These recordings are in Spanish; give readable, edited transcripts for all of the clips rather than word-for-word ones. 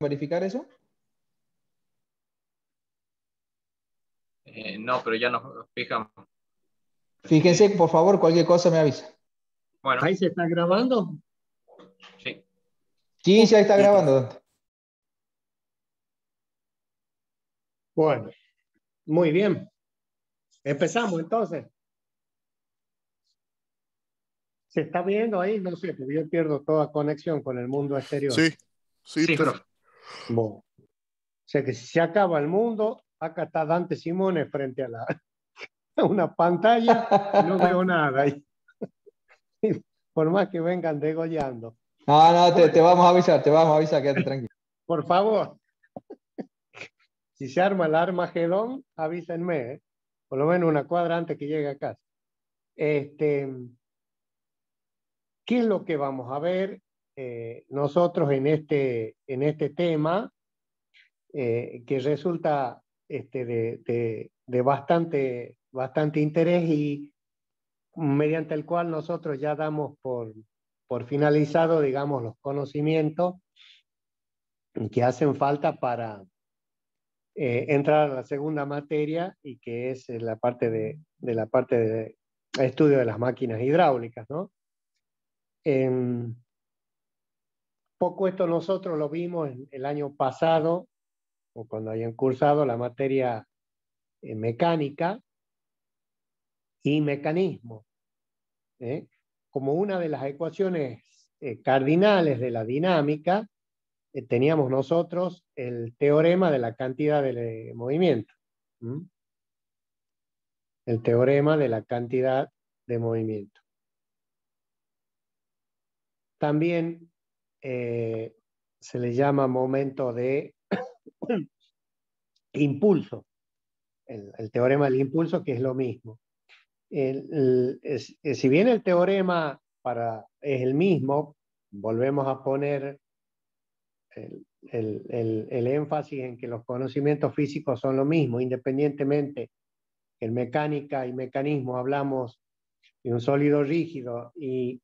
verificar eso? No, pero ya nos fijamos. Fíjense, por favor, cualquier cosa me avisa. Bueno, ¿Ahí se está grabando? sí. Sí, ya está grabando, Dante. Bueno, muy bien. Empezamos entonces. ¿Se está viendo ahí? No sé, porque yo pierdo toda conexión con el mundo exterior. Sí, sí, Sí, profe. Bueno, o sea que si se acaba el mundo, acá está Dante Simone frente a una pantalla y no veo nada ahí. Por más que vengan degollando. No, no, te vamos a avisar, quédate tranquilo. Por favor. Si se arma el Armagedón, avísenme, ¿eh? Por lo menos una cuadra antes que llegue a casa. ¿Qué es lo que vamos a ver nosotros en este tema que resulta de bastante interés y mediante el cual nosotros ya damos por finalizado, digamos, los conocimientos que hacen falta para entrar a la segunda materia y que es la parte de estudio de las máquinas hidráulicas, ¿no? Poco esto nosotros lo vimos el año pasado, o cuando hayan cursado la materia mecánica y mecanismo, como una de las ecuaciones cardinales de la dinámica, teníamos nosotros el teorema de la cantidad de movimiento. El teorema de la cantidad de movimiento. También se le llama momento de impulso. El teorema del impulso, que es lo mismo. Si bien el teorema es el mismo, volvemos a poner el énfasis en que los conocimientos físicos son lo mismo, independientemente que en mecánica y mecanismo hablamos de un sólido rígido y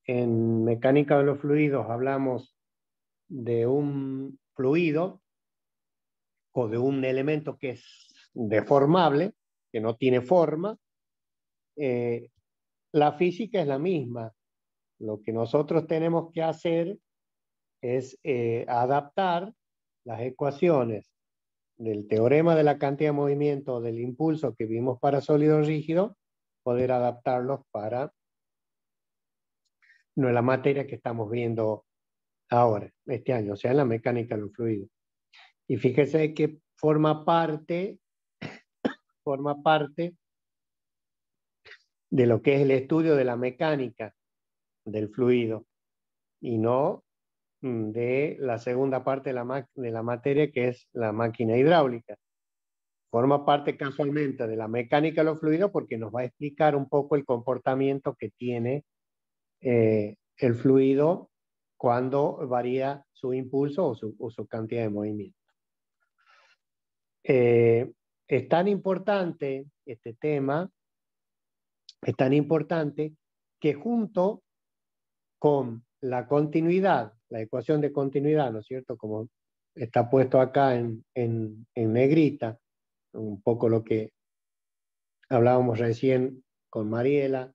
en mecánica de los fluidos hablamos de un fluido o de un elemento que es deformable, que no tiene forma. La física es la misma. Lo que nosotros tenemos que hacer es adaptar las ecuaciones del teorema de la cantidad de movimiento o del impulso que vimos para sólido rígido, poder adaptarlos para la materia que estamos viendo ahora, este año, o sea, en la mecánica de los fluidos. Y fíjese que forma parte de lo que es el estudio de la mecánica del fluido y no de la segunda parte de la materia, que es la máquina hidráulica. Forma parte casualmente de la mecánica de los fluidos porque nos va a explicar un poco el comportamiento que tiene el fluido cuando varía su impulso o su cantidad de movimiento. Es tan importante este tema, es tan importante que junto con la continuidad, la ecuación de continuidad, ¿no es cierto? Como está puesto acá en negrita, un poco lo que hablábamos recién con Mariela,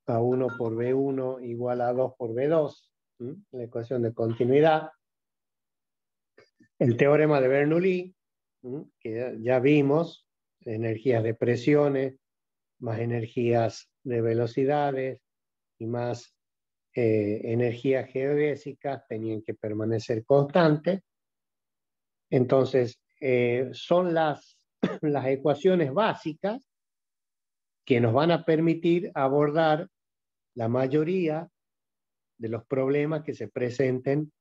A1 por B1 igual a 2 por B2, la ecuación de continuidad. El teorema de Bernoulli, que ya vimos, energías de presiones, más energías de velocidades y más energías geodésicas tenían que permanecer constantes. Entonces, son las ecuaciones básicas que nos van a permitir abordar la mayoría de los problemas que se presenten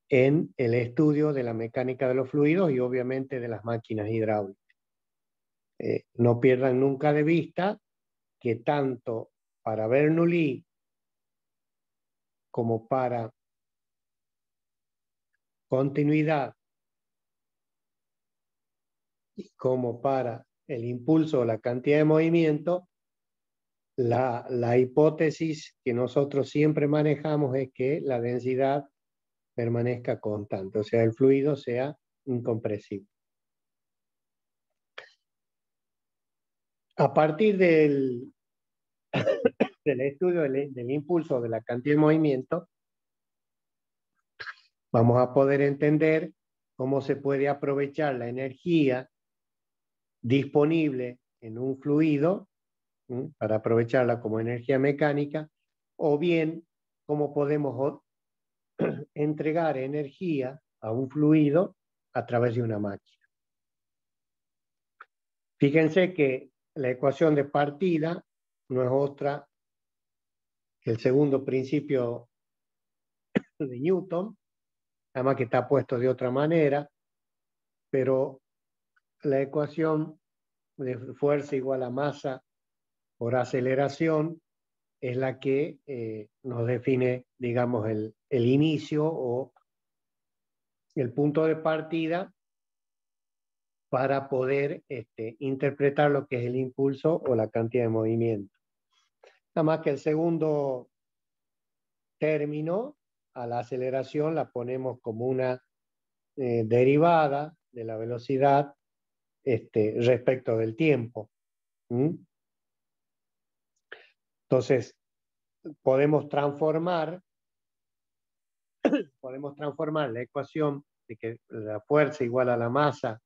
en el estudio de la mecánica de los fluidos y obviamente de las máquinas hidráulicas. No pierdan nunca de vista que tanto para Bernoulli como para continuidad y como para el impulso o la cantidad de movimiento, La hipótesis que nosotros siempre manejamos es que la densidad permanezca constante, o sea, el fluido sea incompresible. A partir del estudio del impulso de la cantidad de movimiento, vamos a poder entender cómo se puede aprovechar la energía disponible en un fluido para aprovecharla como energía mecánica, o bien cómo podemos entregar energía a un fluido a través de una máquina. Fíjense que la ecuación de partida no es otra que el segundo principio de Newton, además que está puesto de otra manera, pero la ecuación de fuerza igual a masa por aceleración es la que nos define, digamos, el inicio o el punto de partida para poder interpretar lo que es el impulso o la cantidad de movimiento. Nada más que el segundo término, a la aceleración, la ponemos como una derivada de la velocidad respecto del tiempo. Entonces, podemos transformar la ecuación de que la fuerza igual a la masa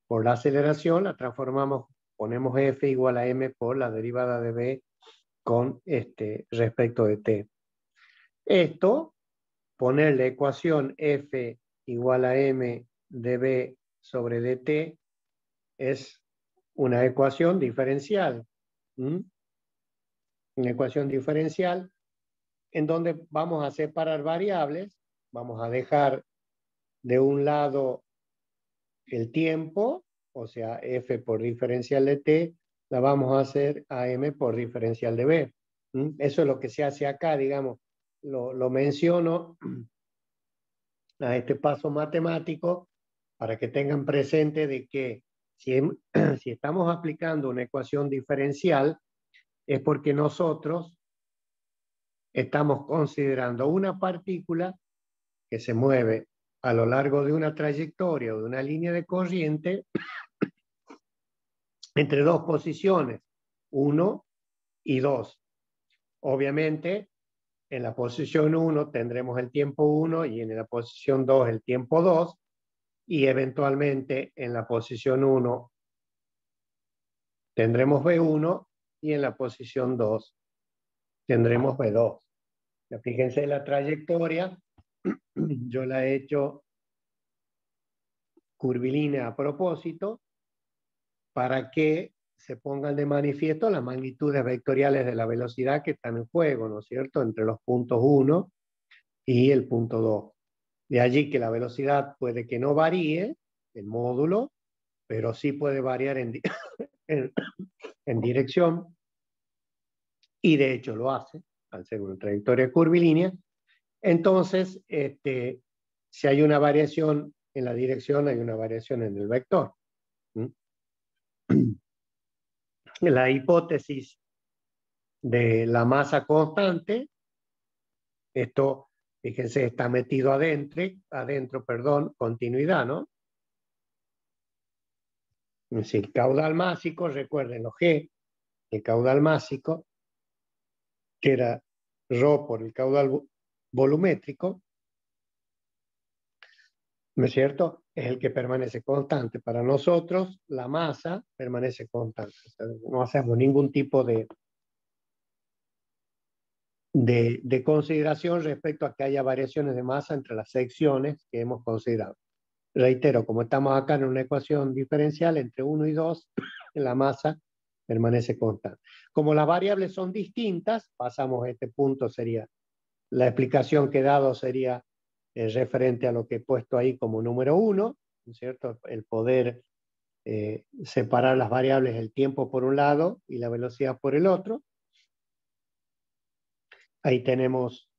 por la aceleración, la transformamos, ponemos F igual a M por la derivada de B con respecto de T. Esto, poner la ecuación F igual a M dB sobre dt es una ecuación diferencial. Una ecuación diferencial en donde vamos a separar variables, vamos a dejar de un lado el tiempo, o sea, F por diferencial de T, la vamos a hacer a M por diferencial de B. Eso es lo que se hace acá, digamos, lo menciono a este paso matemático para que tengan presente de que si estamos aplicando una ecuación diferencial es porque nosotros estamos considerando una partícula que se mueve a lo largo de una trayectoria o de una línea de corriente entre dos posiciones, 1 y 2. Obviamente, en la posición 1 tendremos el tiempo 1 y en la posición 2 el tiempo 2, y eventualmente en la posición 1 tendremos B1 y en la posición 2 tendremos B2. Ya fíjense la trayectoria, yo la he hecho curvilínea a propósito para que se pongan de manifiesto las magnitudes vectoriales de la velocidad que están en juego, ¿no es cierto?, entre los puntos 1 y el punto 2. De allí que la velocidad puede que no varíe, el módulo, pero sí puede variar en dirección, y de hecho lo hace, al ser una trayectoria curvilínea. Entonces, si hay una variación en la dirección, hay una variación en el vector. La hipótesis de la masa constante, esto, fíjense, está metido adentro, continuidad, ¿no? Es decir, caudal másico, recuerden lo G, el caudal másico, que era ρ por el caudal volumétrico, ¿no es cierto? Es el que permanece constante. Para nosotros, la masa permanece constante. O sea, no hacemos ningún tipo de consideración respecto a que haya variaciones de masa entre las secciones que hemos considerado. Reitero, como estamos acá en una ecuación diferencial entre 1 y 2, la masa permanece constante. Como las variables son distintas, pasamos a este punto, sería la explicación que he dado sería referente a lo que he puesto ahí como número 1, ¿no es cierto? El poder separar las variables, el tiempo por un lado y la velocidad por el otro. Ahí tenemos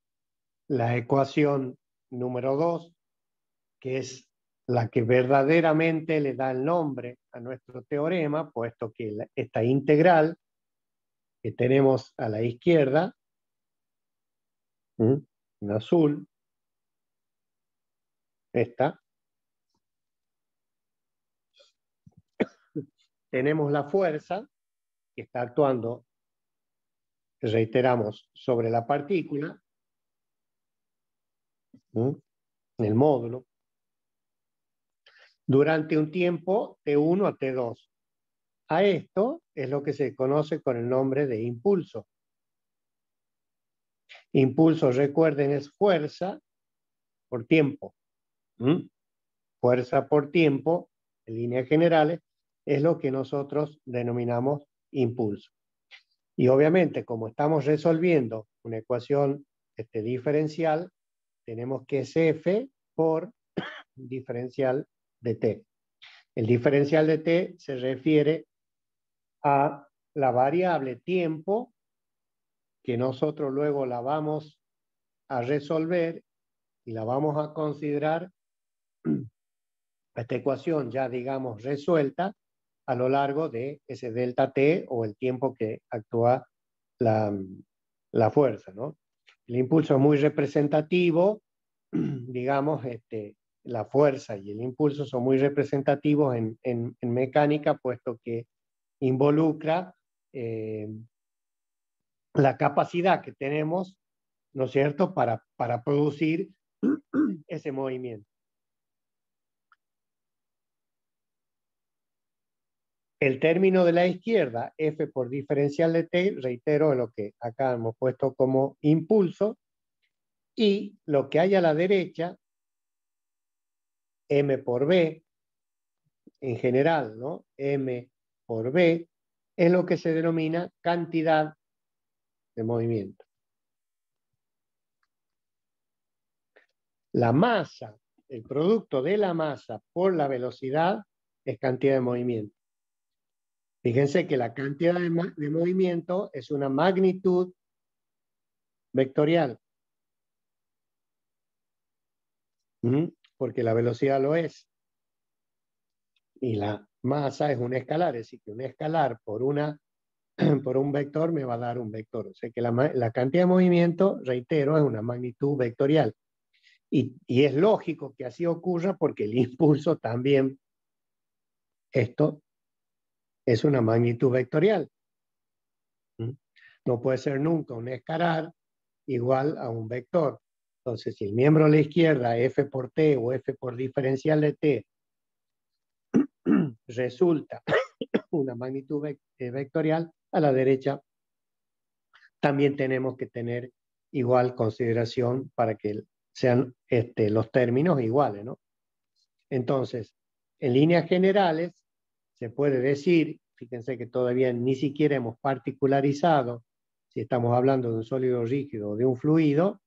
la ecuación número 2, que es la que verdaderamente le da el nombre a nuestro teorema, puesto que esta integral que tenemos a la izquierda, en azul, esta, tenemos la fuerza que está actuando, reiteramos, sobre la partícula, en el módulo, durante un tiempo T1 a T2. A esto es lo que se conoce con el nombre de impulso. Impulso, recuerden, es fuerza por tiempo. Fuerza por tiempo, en líneas generales, es lo que nosotros denominamos impulso. Y obviamente, como estamos resolviendo una ecuación diferencial, tenemos que es F por diferencial de T. El diferencial de T se refiere a la variable tiempo, que nosotros luego la vamos a resolver y la vamos a considerar esta ecuación ya, digamos, resuelta a lo largo de ese delta T o el tiempo que actúa la fuerza, ¿no? El impulso es muy representativo, digamos, la fuerza y el impulso son muy representativos en mecánica, puesto que involucra la capacidad que tenemos, ¿no es cierto?, para producir ese movimiento. El término de la izquierda, F por diferencial de T, reitero lo que acá hemos puesto como impulso, y lo que hay a la derecha, M por B, en general, ¿no? M por B, es lo que se denomina cantidad de movimiento. La masa, el producto de la masa por la velocidad es cantidad de movimiento. Fíjense que la cantidad de movimiento es una magnitud vectorial. Porque la velocidad lo es. Y la masa es un escalar, es decir, que un escalar por un vector me va a dar un vector. O sea que la cantidad de movimiento, reitero, es una magnitud vectorial. Y es lógico que así ocurra porque el impulso también, esto es una magnitud vectorial. No puede ser nunca un escalar igual a un vector. Entonces, si el miembro a la izquierda, F por T o F por diferencial de T, resulta una magnitud vectorial, a la derecha también tenemos que tener igual consideración para que sean los términos iguales, ¿no? Entonces, en líneas generales, se puede decir, fíjense que todavía ni siquiera hemos particularizado, si estamos hablando de un sólido rígido o de un fluido,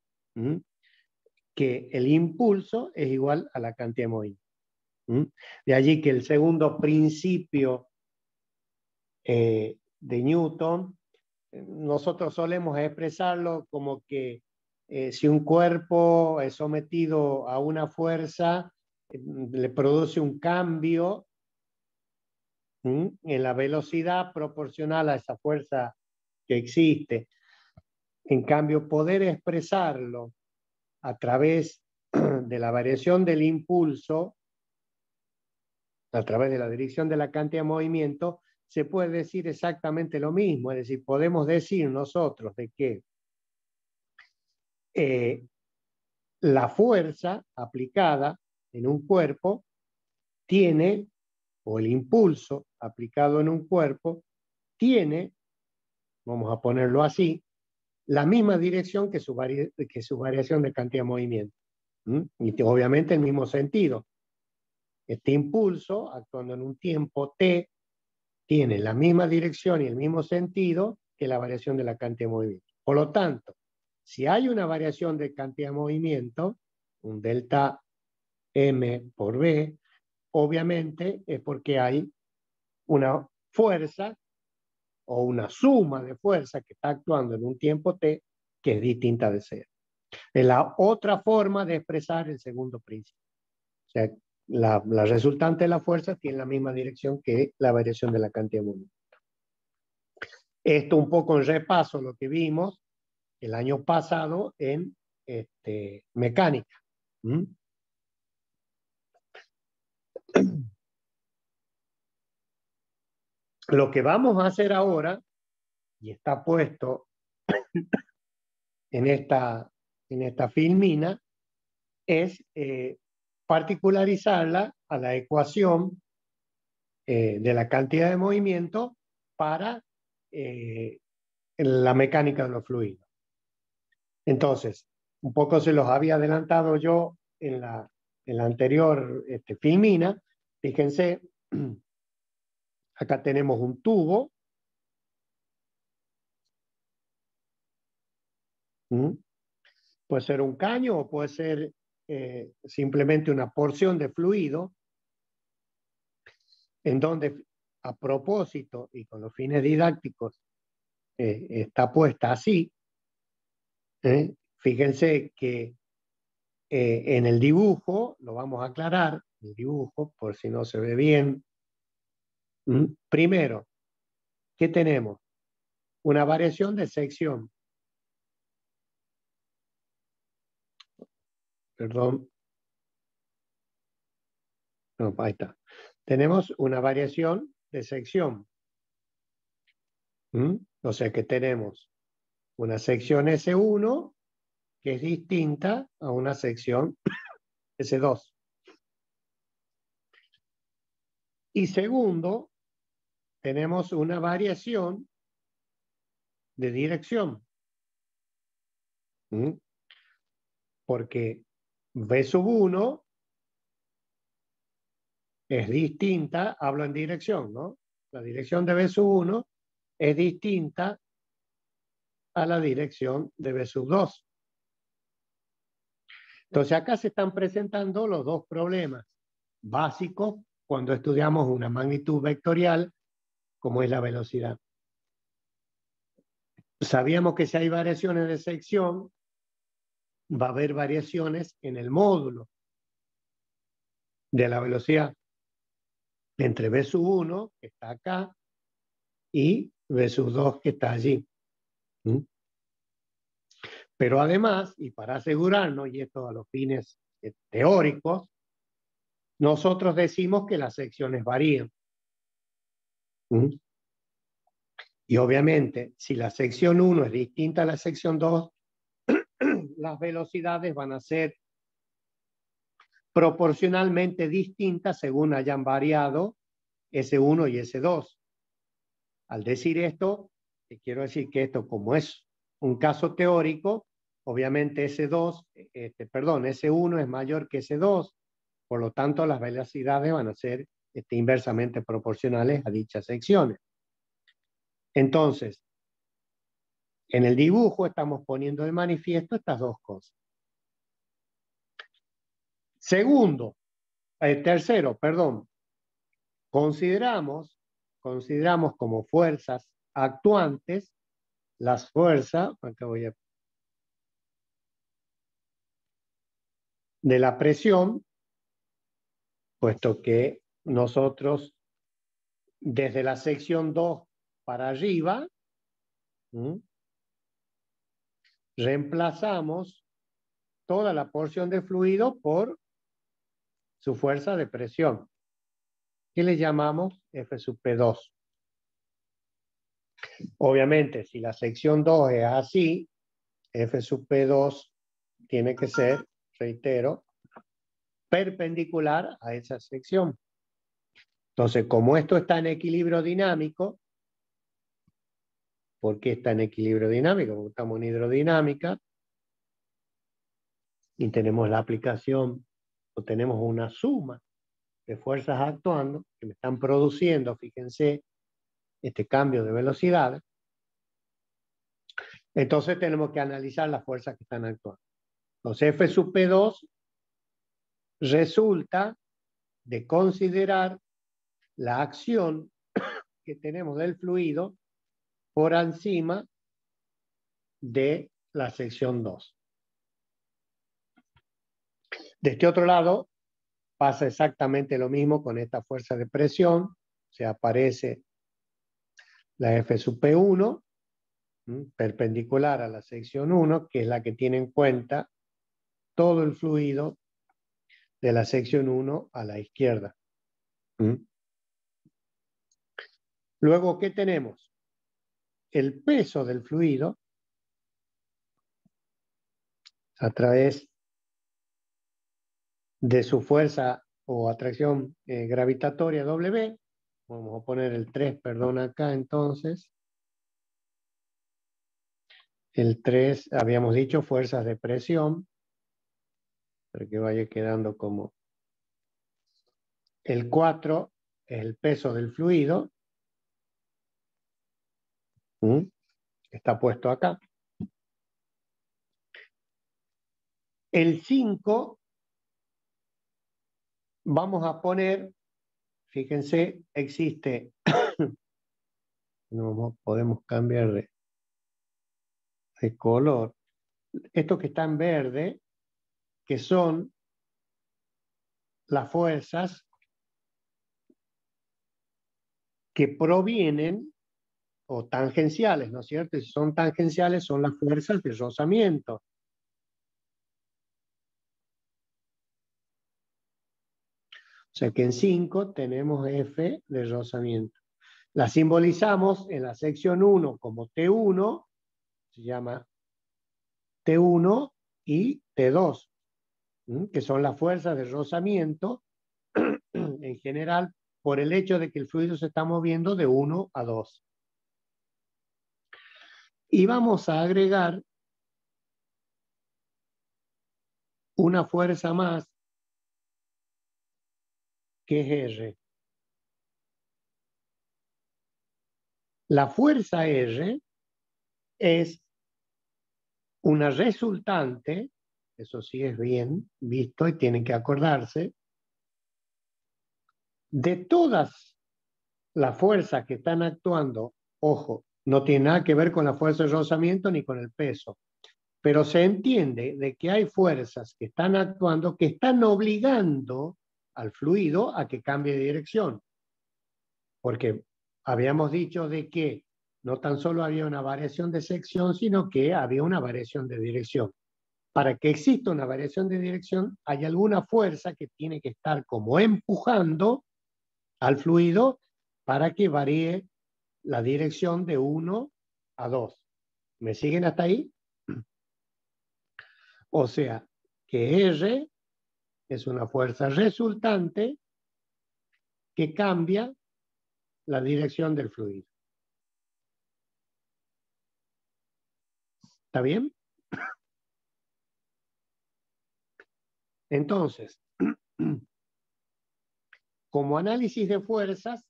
que el impulso es igual a la cantidad de movimiento. De allí que el segundo principio de Newton, nosotros solemos expresarlo como que si un cuerpo es sometido a una fuerza, le produce un cambio en la velocidad proporcional a esa fuerza que existe. En cambio, poder expresarlo a través de la variación del impulso, a través de la dirección de la cantidad de movimiento, se puede decir exactamente lo mismo. Es decir, podemos decir nosotros de que la fuerza aplicada en un cuerpo tiene, o el impulso aplicado en un cuerpo, tiene, vamos a ponerlo así, la misma dirección que su variación de cantidad de movimiento. Y obviamente el mismo sentido. Este impulso, actuando en un tiempo t, tiene la misma dirección y el mismo sentido que la variación de la cantidad de movimiento. Por lo tanto, si hay una variación de cantidad de movimiento, un delta m por b, obviamente es porque hay una fuerza o una suma de fuerza que está actuando en un tiempo t que es distinta de cero. Es la otra forma de expresar el segundo principio. O sea, la resultante de la fuerza tiene la misma dirección que la variación de la cantidad de movimiento. Esto un poco en repaso lo que vimos el año pasado en mecánica. ¿Mm? Lo que vamos a hacer ahora, y está puesto en esta filmina, es particularizarla a la ecuación de la cantidad de movimiento para la mecánica de los fluidos. Entonces, un poco se los había adelantado yo en la anterior filmina. Fíjense, acá tenemos un tubo. Puede ser un caño o puede ser simplemente una porción de fluido en donde, a propósito y con los fines didácticos, está puesta así. Fíjense que en el dibujo, lo vamos a aclarar, el dibujo, por si no se ve bien. Primero, ¿qué tenemos? Una variación de sección. Perdón. No, ahí está. Tenemos una variación de sección. O sea que tenemos una sección S1 que es distinta a una sección S2. Y segundo, tenemos una variación de dirección. Porque V1 es distinta, hablo en dirección, ¿no? La dirección de V1 es distinta a la dirección de V2. Entonces acá se están presentando los dos problemas básicos cuando estudiamos una magnitud vectorial como es la velocidad. Sabíamos que si hay variaciones de sección, va a haber variaciones en el módulo de la velocidad entre V1, que está acá, y V2, que está allí. Pero además, y para asegurarnos, y esto a los fines teóricos, nosotros decimos que las secciones varían. Y obviamente, si la sección 1 es distinta a la sección 2, las velocidades van a ser proporcionalmente distintas según hayan variado S1 y S2. Al decir esto, quiero decir que esto, como es un caso teórico, obviamente S1 es mayor que S2, por lo tanto las velocidades van a ser inversamente proporcionales a dichas secciones. Entonces, en el dibujo estamos poniendo de manifiesto estas dos cosas. Tercero, consideramos como fuerzas actuantes las fuerzas, acá voy a, de la presión, puesto que nosotros desde la sección 2 para arriba reemplazamos toda la porción de fluido por su fuerza de presión, que le llamamos F sub P2. Obviamente, si la sección 2 es así, F sub P2 tiene que ser, reitero, perpendicular a esa sección. Entonces, como esto está en equilibrio dinámico, ¿por qué está en equilibrio dinámico? Porque estamos en hidrodinámica y tenemos la aplicación, o tenemos una suma de fuerzas actuando que me están produciendo, fíjense, este cambio de velocidad. Entonces tenemos que analizar las fuerzas que están actuando. Entonces F sub P2 resulta de considerar la acción que tenemos del fluido por encima de la sección 2. De este otro lado pasa exactamente lo mismo con esta fuerza de presión. O sea, aparece la F sub P1, perpendicular a la sección 1, que es la que tiene en cuenta todo el fluido de la sección 1 a la izquierda. Luego, ¿qué tenemos? El peso del fluido a través de su fuerza o atracción gravitatoria W. Vamos a poner el 3, perdón, acá entonces. El 3, habíamos dicho fuerzas de presión, para que vaya quedando como. El 4 es el peso del fluido. Está puesto acá. El 5, vamos a poner, fíjense, existe, no podemos cambiar de color. Estos que están en verde, que son las fuerzas que provienen o tangenciales, ¿no es cierto? Si son tangenciales, son las fuerzas de rozamiento. O sea que en 5 tenemos F de rozamiento. La simbolizamos en la sección 1 como T1, se llama T1 y T2, que son las fuerzas de rozamiento en general por el hecho de que el fluido se está moviendo de 1 a 2. Y vamos a agregar una fuerza más, que es R. La fuerza R es una resultante, eso sí es bien visto y tienen que acordarse, de todas las fuerzas que están actuando. Ojo, no tiene nada que ver con la fuerza de rozamiento ni con el peso, pero se entiende de que hay fuerzas que están actuando, que están obligando al fluido a que cambie de dirección. Porque habíamos dicho de que no tan solo había una variación de sección, sino que había una variación de dirección. Para que exista una variación de dirección, hay alguna fuerza que tiene que estar como empujando al fluido para que varíe la dirección de 1 a 2. ¿Me siguen hasta ahí? O sea, que R es una fuerza resultante que cambia la dirección del fluido. ¿Está bien? Entonces, como análisis de fuerzas,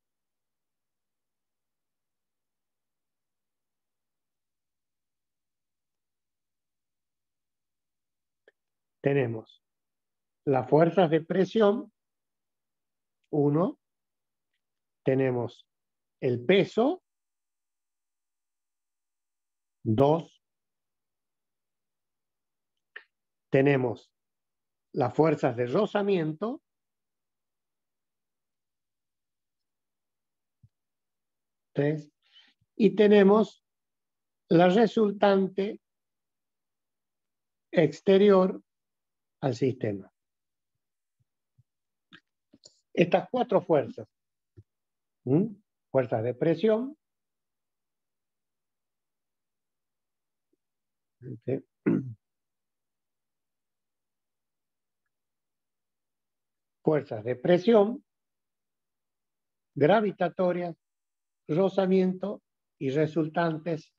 tenemos las fuerzas de presión, 1, tenemos el peso, 2, tenemos las fuerzas de rozamiento, 3, y tenemos la resultante exterior al sistema. Estas 4 fuerzas, fuerzas de presión, fuerzas de presión, gravitatorias, rozamiento y resultantes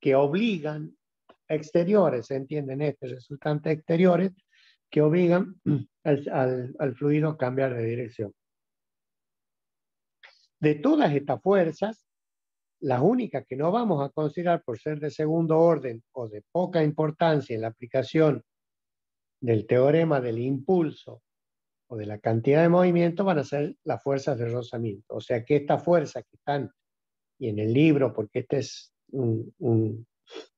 que obligan, exteriores, ¿se entienden? Resultantes exteriores que obligan al fluido a cambiar de dirección. De todas estas fuerzas, las únicas que no vamos a considerar por ser de segundo orden o de poca importancia en la aplicación del teorema del impulso o de la cantidad de movimiento van a ser las fuerzas de rozamiento. O sea que estas fuerzas que están, y en el libro, porque este es un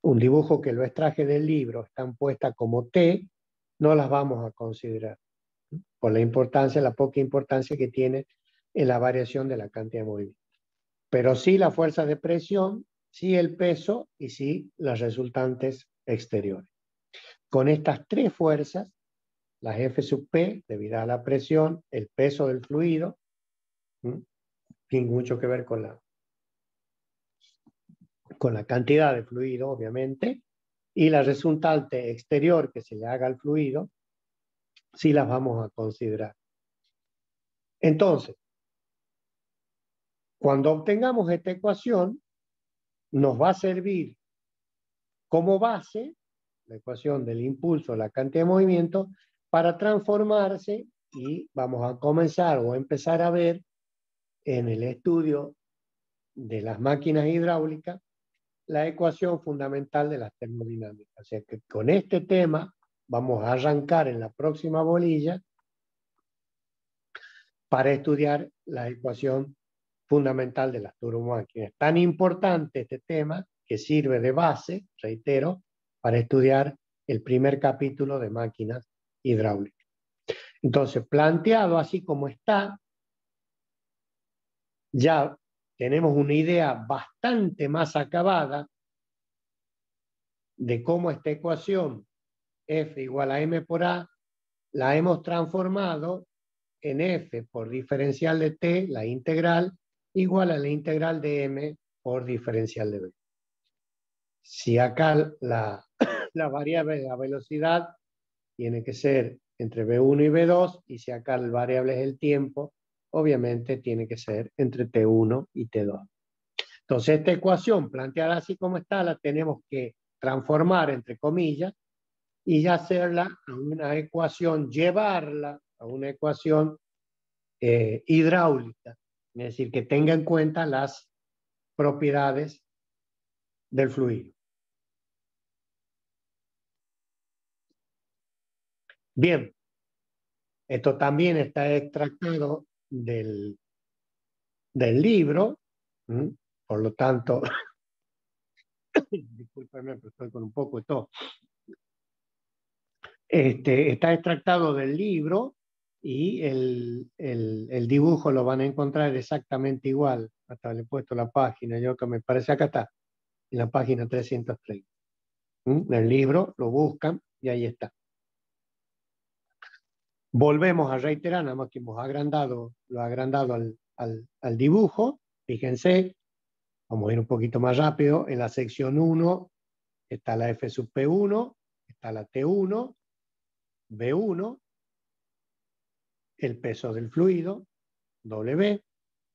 dibujo que lo extraje del libro, están puestas como T, no las vamos a considerar por la importancia, la poca importancia que tiene en la variación de la cantidad de movimiento. pero sí la fuerza de presión, sí el peso y sí las resultantes exteriores. Con estas tres fuerzas, las F sub P, debido a la presión, el peso del fluido, tiene mucho que ver con la cantidad de fluido, obviamente, y la resultante exterior que se le haga al fluido, sí las vamos a considerar. Entonces, cuando obtengamos esta ecuación, nos va a servir como base la ecuación del impulso, la cantidad de movimiento, para transformarse y vamos a comenzar o empezar a ver en el estudio de las máquinas hidráulicas la ecuación fundamental de la termodinámica. O sea que con este tema vamos a arrancar en la próxima bolilla para estudiar la ecuación fundamental de las turbomáquinas. Tan importante este tema que sirve de base, reitero, para estudiar el primer capítulo de máquinas hidráulicas. Entonces, planteado así como está, ya tenemos una idea bastante más acabada de cómo esta ecuación F igual a M por A la hemos transformado en F por diferencial de T, la integral, igual a la integral de M por diferencial de B. Si acá la variable de la velocidad tiene que ser entre B1 y B2, y si acá el variable es el tiempo, obviamente tiene que ser entre T1 y T2. Entonces esta ecuación planteada así como está la tenemos que transformar entre comillas y ya hacerla a una ecuación, llevarla a una ecuación hidráulica, es decir, que tenga en cuenta las propiedades del fluido. Bien, esto también está extractado del libro, por lo tanto, discúlpenme, pero estoy con un poco de tos. Está extractado del libro y el dibujo lo van a encontrar exactamente igual. Hasta le he puesto la página, yo que me parece acá está, en la página 330. El libro lo buscan y ahí está. Volvemos a reiterar, nada más que hemos agrandado, lo agrandado al dibujo. Fíjense, vamos a ir un poquito más rápido. En la sección 1 está la F sub P1, está la T1, B1, el peso del fluido, W,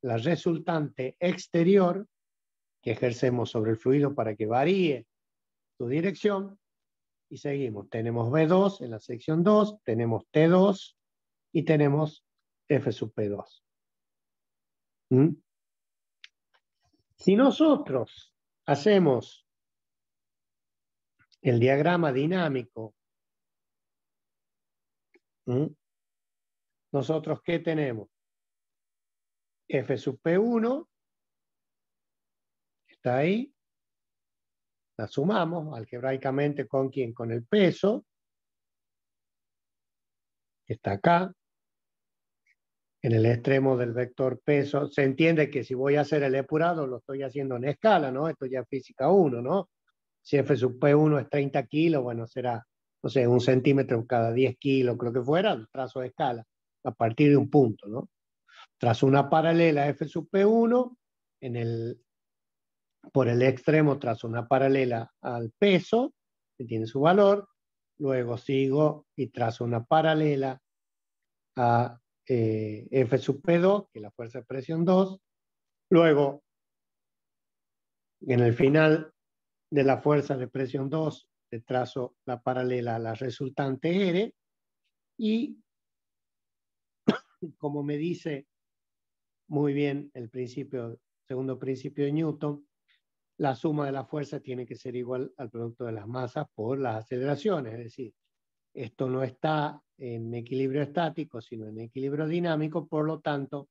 la resultante exterior que ejercemos sobre el fluido para que varíe su dirección, y seguimos. Tenemos B2 en la sección 2, tenemos T2 y tenemos F sub P2. Si nosotros hacemos el diagrama dinámico, nosotros ¿qué tenemos? F sub P1 está ahí, la sumamos algebraicamente ¿con quién? Con el peso, que está acá, en el extremo del vector peso. Se entiende que si voy a hacer el depurado lo estoy haciendo en escala, ¿no? Esto ya es física 1, ¿no? Si F sub P1 es 30 kilos, bueno, será, no sé, 1 centímetro cada 10 kilos, creo que fuera, el trazo de escala, a partir de un punto, ¿no? Trazo una paralela F sub P1, por el extremo trazo una paralela al peso, que tiene su valor, luego sigo y trazo una paralela a F sub P2, que es la fuerza de presión 2, luego en el final de la fuerza de presión 2 le trazo la paralela a la resultante R, y como me dice muy bien el segundo principio de Newton, la suma de la fuerza tiene que ser igual al producto de las masas por las aceleraciones, es decir, esto no está en equilibrio estático, sino en equilibrio dinámico, por lo tanto,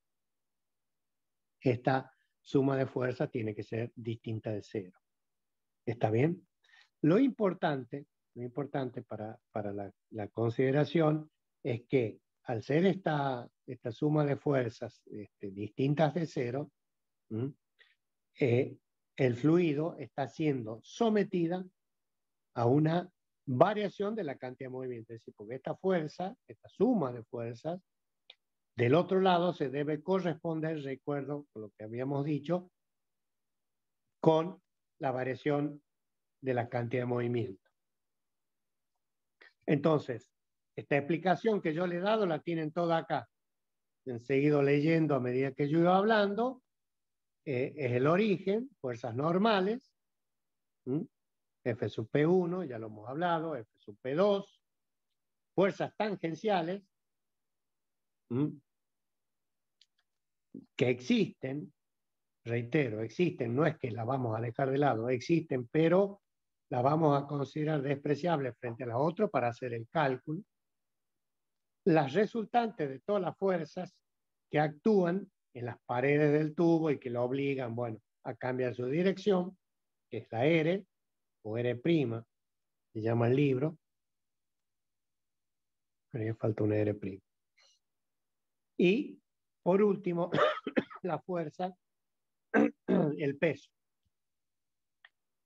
esta suma de fuerza tiene que ser distinta de cero. ¿Está bien? Lo importante para la consideración es que al ser esta suma de fuerzas distintas de cero, el fluido está siendo sometida a una variación de la cantidad de movimiento. Es decir, porque esta fuerza, esta suma de fuerzas, del otro lado se debe corresponder, recuerdo con lo que habíamos dicho, con la variación de la cantidad de movimiento. Entonces, esta explicación que yo le he dado la tienen toda acá. Han seguido leyendo a medida que yo iba hablando. Es el origen, fuerzas normales, F sub P1, ya lo hemos hablado, F sub P2, fuerzas tangenciales, que existen, reitero, existen, no es que las vamos a dejar de lado, existen, pero las vamos a considerar despreciables frente a las otras para hacer el cálculo. Las resultantes de todas las fuerzas que actúan en las paredes del tubo y que lo obligan, bueno, a cambiar su dirección, que es la R o R', se llama el libro, pero ya falta una R'. Y, por último, la fuerza, el peso.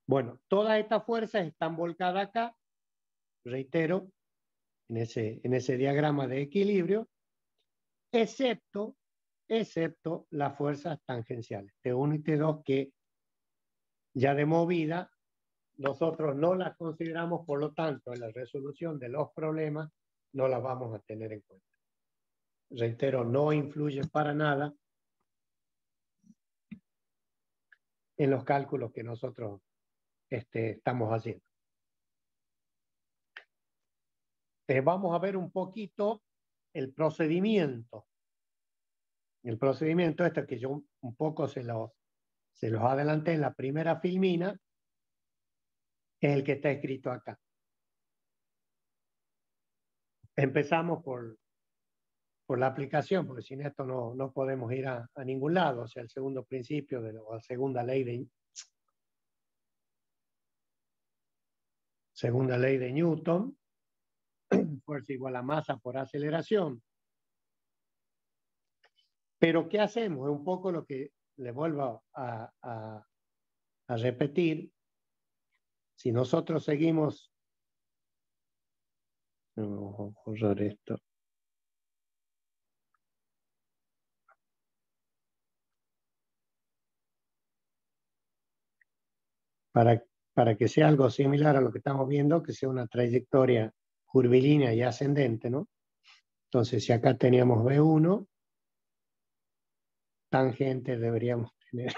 Bueno, todas estas fuerzas están volcadas acá, reitero, en ese diagrama de equilibrio, excepto las fuerzas tangenciales, T1 y T2, que ya de movida nosotros no las consideramos, por lo tanto, en la resolución de los problemas no las vamos a tener en cuenta. Reitero, no influye para nada en los cálculos que nosotros estamos haciendo. Vamos a ver un poquito el procedimiento. El procedimiento este que yo un poco se los adelanté en la primera filmina, es el que está escrito acá. Empezamos por la aplicación, porque sin esto no podemos ir a ningún lado. O sea, el segundo principio de la segunda ley de Newton, fuerza igual a masa por aceleración. Pero ¿qué hacemos? Es un poco lo que le vuelvo a repetir. Si nosotros seguimos... Vamos a borrar esto. Para que sea algo similar a lo que estamos viendo, que sea una trayectoria curvilínea y ascendente, ¿no? Entonces, si acá teníamos B1, tangente deberíamos tener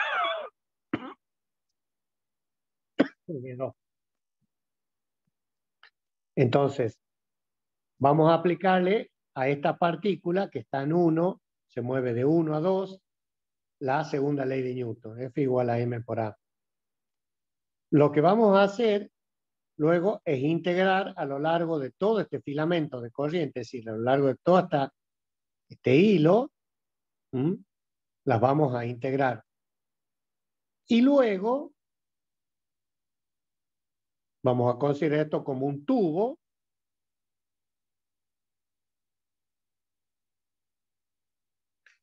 B2. Entonces, vamos a aplicarle a esta partícula que está en 1, se mueve de 1 a 2, la segunda ley de Newton, F igual a M por A. Lo que vamos a hacer luego es integrar a lo largo de todo este filamento de corriente, es decir, a lo largo de todo este hilo, las vamos a integrar. Y luego vamos a considerar esto como un tubo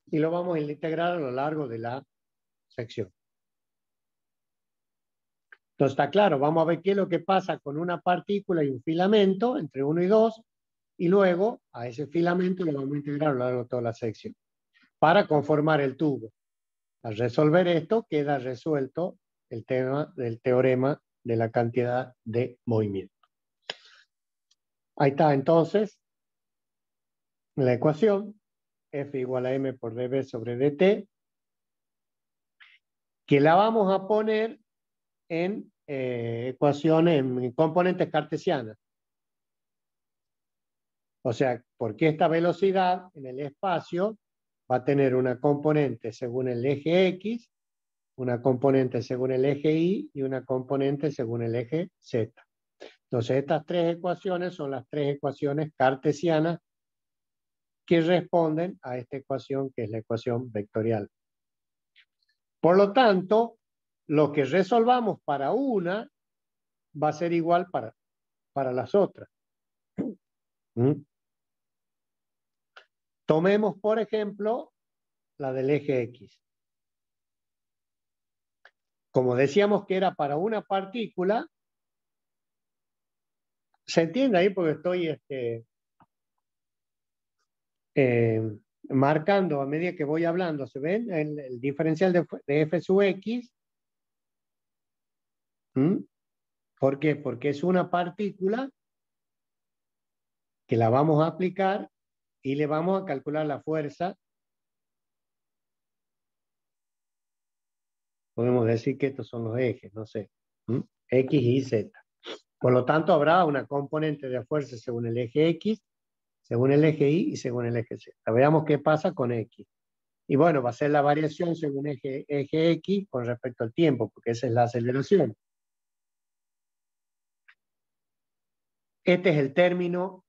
y lo vamos a integrar a lo largo de la sección. Entonces está claro, vamos a ver qué es lo que pasa con una partícula y un filamento entre 1 y 2 y luego a ese filamento lo vamos a integrar a lo largo de toda la sección para conformar el tubo. Al resolver esto queda resuelto el tema del teorema de la cantidad de movimiento. Ahí está entonces la ecuación F igual a M por dB sobre dt, que la vamos a poner en ecuaciones, en componentes cartesianas. O sea, porque esta velocidad en el espacio va a tener una componente según el eje X, una componente según el eje Y y una componente según el eje Z. Entonces, estas tres ecuaciones son las tres ecuaciones cartesianas que responden a esta ecuación que es la ecuación vectorial. Por lo tanto, lo que resolvamos para una va a ser igual para las otras. Tomemos, por ejemplo, la del eje X. como decíamos que era para una partícula, ¿se entiende ahí? Porque estoy marcando a medida que voy hablando, ¿se ven? El diferencial de f sub x. ¿Por qué? Porque es una partícula que la vamos a aplicar y le vamos a calcular la fuerza. Podemos decir que estos son los ejes, no sé, X y Z. Por lo tanto, habrá una componente de fuerza según el eje X, según el eje Y y según el eje Z. Veamos qué pasa con X. Y bueno, va a ser la variación según eje X con respecto al tiempo, porque esa es la aceleración. Este es el término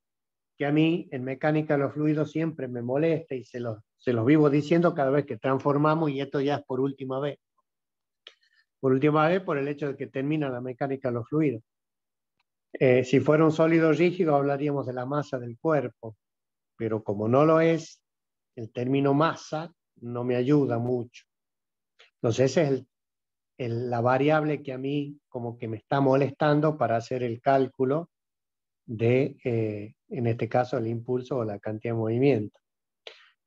que a mí en mecánica de los fluidos siempre me molesta y se los vivo diciendo cada vez que transformamos, y esto ya es por última vez. Por última vez por el hecho de que termina la mecánica de los fluidos. Si fuera un sólido rígido hablaríamos de la masa del cuerpo, pero como no lo es, el término masa no me ayuda mucho. Entonces esa es la variable que a mí como que me está molestando para hacer el cálculo de, en este caso, el impulso o la cantidad de movimiento.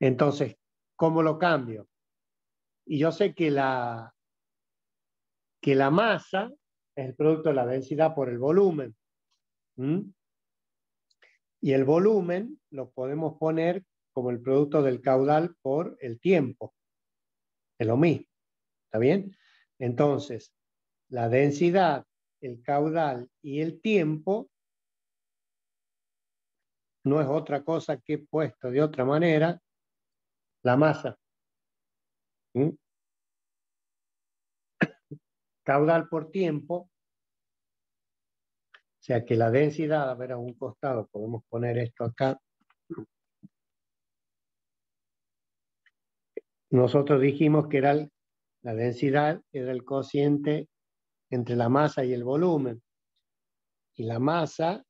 Entonces, ¿cómo lo cambio? Y yo sé que la masa es el producto de la densidad por el volumen. Y el volumen lo podemos poner como el producto del caudal por el tiempo. Es lo mismo. ¿Está bien? Entonces, la densidad, el caudal y el tiempo no es otra cosa que, puesto de otra manera, la masa. Caudal por tiempo. O sea que la densidad, a ver, a un costado, podemos poner esto acá. Nosotros dijimos que la densidad era el cociente entre la masa y el volumen. Y la masa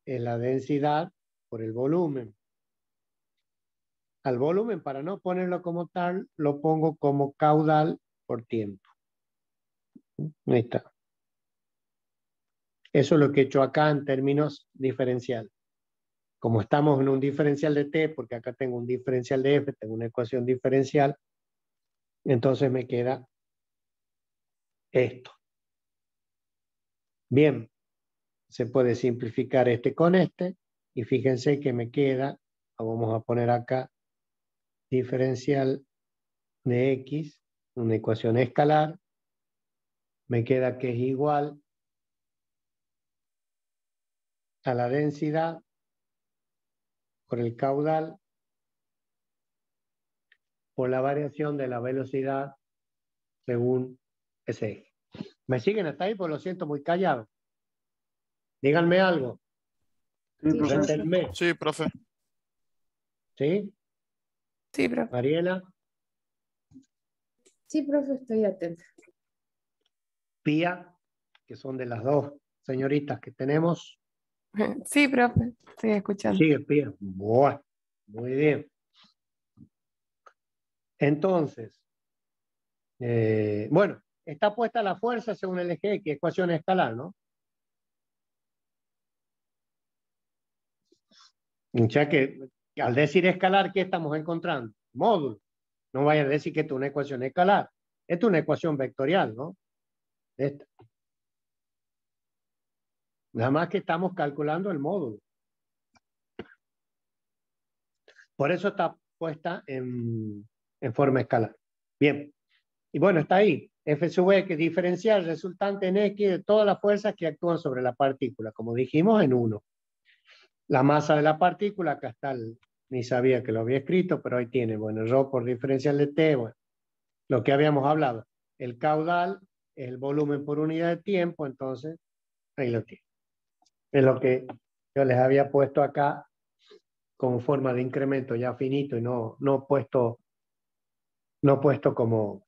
es la densidad por el volumen. Al volumen, para no ponerlo como tal, lo pongo como caudal por tiempo. Ahí está. Eso es lo que he hecho acá en términos diferenciales. Como estamos en un diferencial de t, porque acá tengo un diferencial de f, tengo una ecuación diferencial, entonces me queda esto. Bien, se puede simplificar este con este, y fíjense que me queda, vamos a poner acá, diferencial de x, una ecuación escalar, me queda que es igual a la densidad por el caudal por la variación de la velocidad según ese eje. ¿Me siguen hasta ahí? Pues lo siento muy callado. Díganme algo. Sí, profe. Rétenme. Sí, profe. ¿Sí? Sí, profe. Mariela, Sí, profe, estoy atenta. Pía, que son de las dos señoritas que tenemos. Sí, profe. Estoy escuchando. Sigue, Pía. Bueno, muy bien. Entonces, bueno, está puesta la fuerza según el eje X, ecuación escalar, ¿no? O sea que al decir escalar, ¿qué estamos encontrando? Módulo. No vaya a decir que esto es una ecuación escalar. Esto es una ecuación vectorial, ¿no? Esta. Nada más que estamos calculando el módulo. Por eso está puesta en forma escalar. Bien. Y bueno, está ahí. F sub E, que es diferencial resultante en X de todas las fuerzas que actúan sobre la partícula, como dijimos, en 1. La masa de la partícula, acá está, ni sabía que lo había escrito, pero ahí tiene, bueno, el ρ por diferencial de T, bueno, lo que habíamos hablado. El caudal es el volumen por unidad de tiempo, entonces, ahí lo tiene. Es lo que yo les había puesto acá como forma de incremento ya finito y no puesto como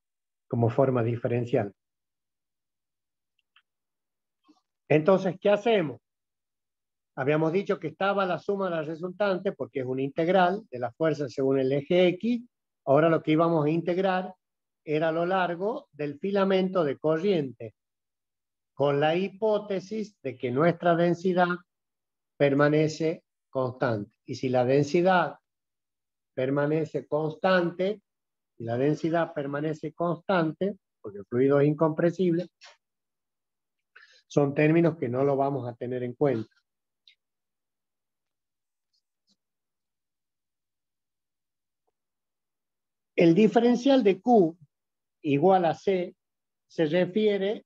forma diferencial. Entonces, ¿qué hacemos? Habíamos dicho que estaba la suma de las resultantes porque es una integral de la fuerza según el eje X. Ahora lo que íbamos a integrar era lo largo del filamento de corriente, con la hipótesis de que nuestra densidad permanece constante. Y si la densidad permanece constante, y la densidad permanece constante, porque el fluido es incompresible, son términos que no lo vamos a tener en cuenta. El diferencial de Q igual a C se refiere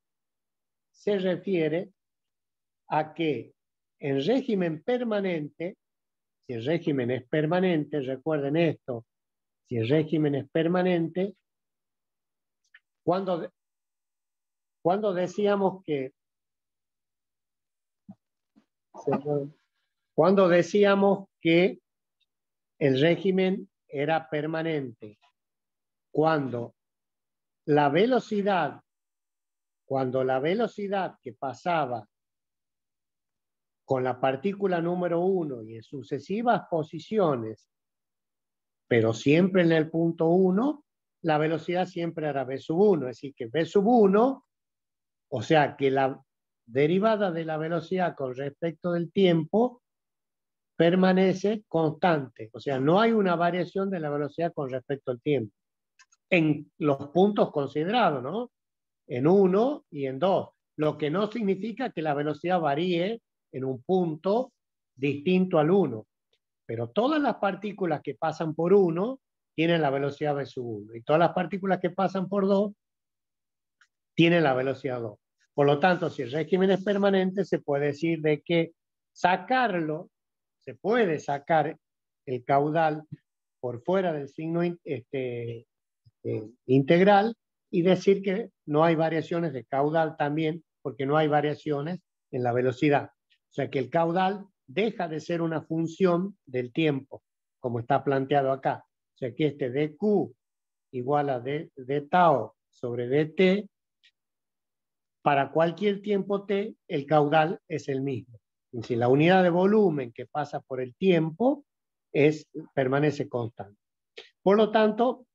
a que en régimen permanente, si el régimen es permanente, recuerden esto, si el régimen es permanente, cuando decíamos que el régimen era permanente, cuando la velocidad que pasaba con la partícula número 1 y en sucesivas posiciones, pero siempre en el punto 1, la velocidad siempre era v sub 1. Es decir, que v sub 1, o sea que la derivada de la velocidad con respecto del tiempo permanece constante. O sea, no hay una variación de la velocidad con respecto al tiempo. En los puntos considerados, ¿no? En 1 y en 2. Lo que no significa que la velocidad varíe en un punto distinto al 1. Pero todas las partículas que pasan por 1 tienen la velocidad v sub 1. Y todas las partículas que pasan por 2 tienen la velocidad 2. Por lo tanto, si el régimen es permanente, se puede decir de que se puede sacar el caudal por fuera del signo integral y decir que no hay variaciones de caudal también, porque no hay variaciones en la velocidad. O sea que el caudal deja de ser una función del tiempo, como está planteado acá. O sea que este dq igual a d tau sobre dt, para cualquier tiempo t, el caudal es el mismo. Es decir, la unidad de volumen que pasa por el tiempo permanece constante. Por lo tanto,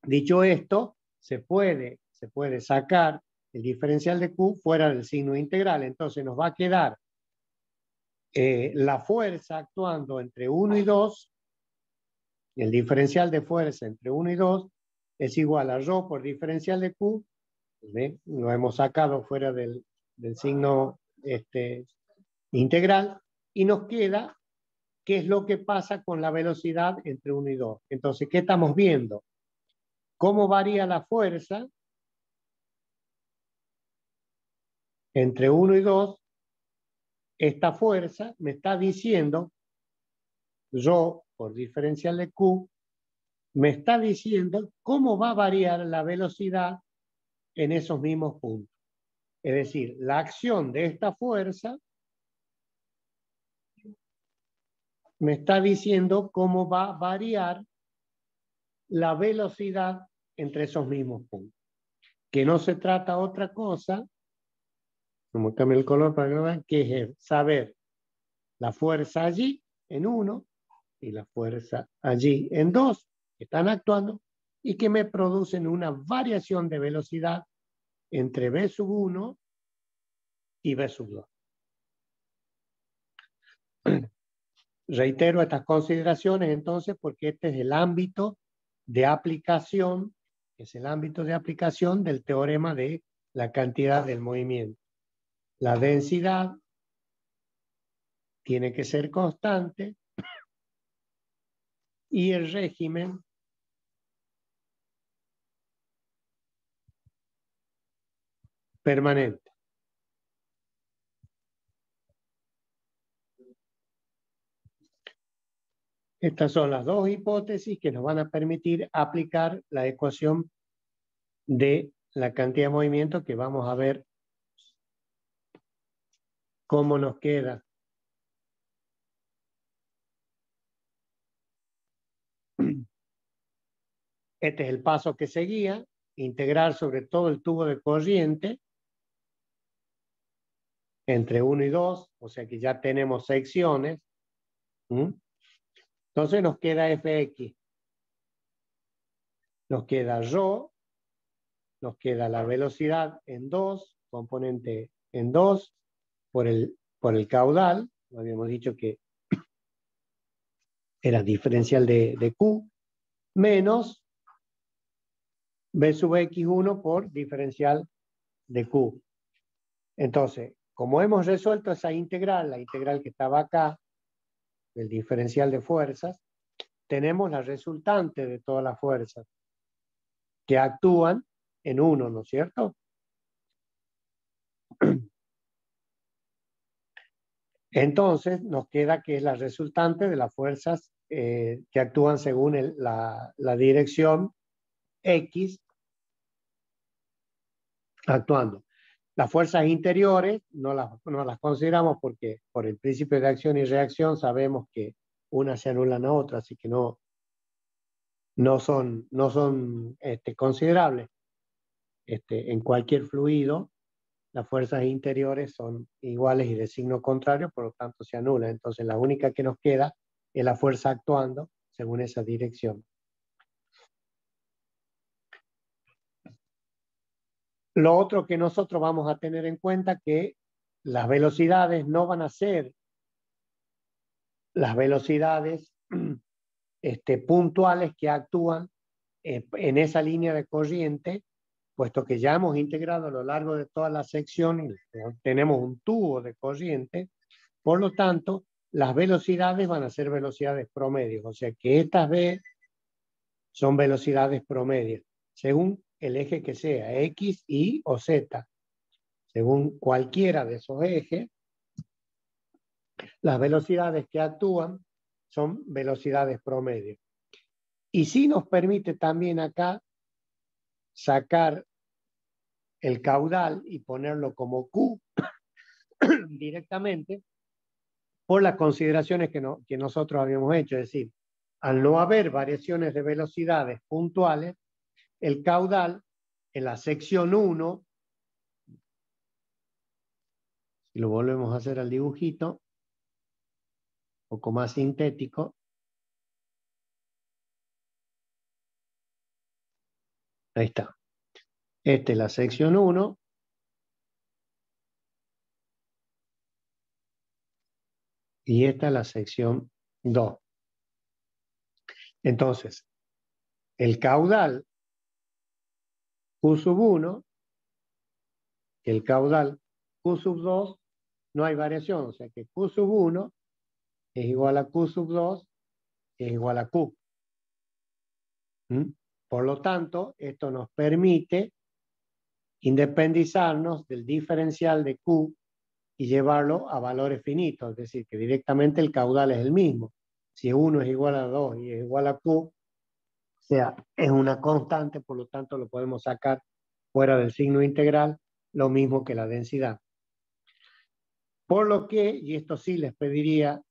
dicho esto, se puede sacar el diferencial de Q fuera del signo integral. Entonces nos va a quedar la fuerza actuando entre 1 y 2, el diferencial de fuerza entre 1 y 2 es igual a ρ por diferencial de Q, ¿ve? Lo hemos sacado fuera del signo integral, y nos queda qué es lo que pasa con la velocidad entre 1 y 2. Entonces, ¿qué estamos viendo? ¿Cómo varía la fuerza entre 1 y 2? Esta fuerza me está diciendo, ρ por diferencial de Q, me está diciendo cómo va a variar la velocidad en esos mismos puntos. Es decir, la acción de esta fuerza me está diciendo cómo va a variar la velocidad entre esos mismos puntos. Que no se trata de otra cosa, como cambio el color para que lo vean, que es saber la fuerza allí en 1 y la fuerza allí en 2, que están actuando y que me producen una variación de velocidad entre v sub 1 y v sub 2. Reitero estas consideraciones entonces porque este es el ámbito de aplicación, del teorema de la cantidad del movimiento. La densidad tiene que ser constante y el régimen permanente. Estas son las dos hipótesis que nos van a permitir aplicar la ecuación de la cantidad de movimiento, que vamos a ver cómo nos queda. Este es el paso que seguía, integrar sobre todo el tubo de corriente entre 1 y 2, o sea que ya tenemos secciones. Entonces nos queda fx. Nos queda ρ nos queda la velocidad en 2, componente en 2, por el caudal. Habíamos dicho que era diferencial de Q, menos B sub X1 por diferencial de Q. Entonces, como hemos resuelto esa integral, la integral que estaba acá, del diferencial de fuerzas, tenemos la resultante de todas las fuerzas que actúan en 1, ¿no es cierto? Entonces, nos queda que es la resultante de las fuerzas que actúan según la dirección X actuando. Las fuerzas interiores no las consideramos porque por el principio de acción y reacción sabemos que una se anulan a otra, así que no son considerables. En cualquier fluido, las fuerzas interiores son iguales y de signo contrario, por lo tanto se anulan. Entonces la única que nos queda es la fuerza actuando según esa dirección. Lo otro que nosotros vamos a tener en cuenta que las velocidades no van a ser las velocidades puntuales que actúan en esa línea de corriente, puesto que ya hemos integrado a lo largo de toda la sección y tenemos un tubo de corriente. Por lo tanto, las velocidades van a ser velocidades promedios, o sea que estas B son velocidades promedios, según el eje que sea, X, Y o Z. Según cualquiera de esos ejes, las velocidades que actúan son velocidades promedios. Y sí nos permite también acá sacar el caudal y ponerlo como Q directamente por las consideraciones que nosotros habíamos hecho. Es decir, al no haber variaciones de velocidades puntuales, el caudal en la sección 1, si lo volvemos a hacer al dibujito, un poco más sintético, ahí está. Esta es la sección 1. Y esta es la sección 2. Entonces, el caudal Q sub 1 y el caudal Q sub 2 no hay variación. O sea que Q sub 1 es igual a Q sub 2 es igual a Q. Por lo tanto, esto nos permite independizarnos del diferencial de Q y llevarlo a valores finitos, es decir, que directamente el caudal es el mismo. Si 1 es igual a 2 y es igual a Q, o sea, es una constante, por lo tanto lo podemos sacar fuera del signo integral, lo mismo que la densidad. Por lo que, y esto sí les pediría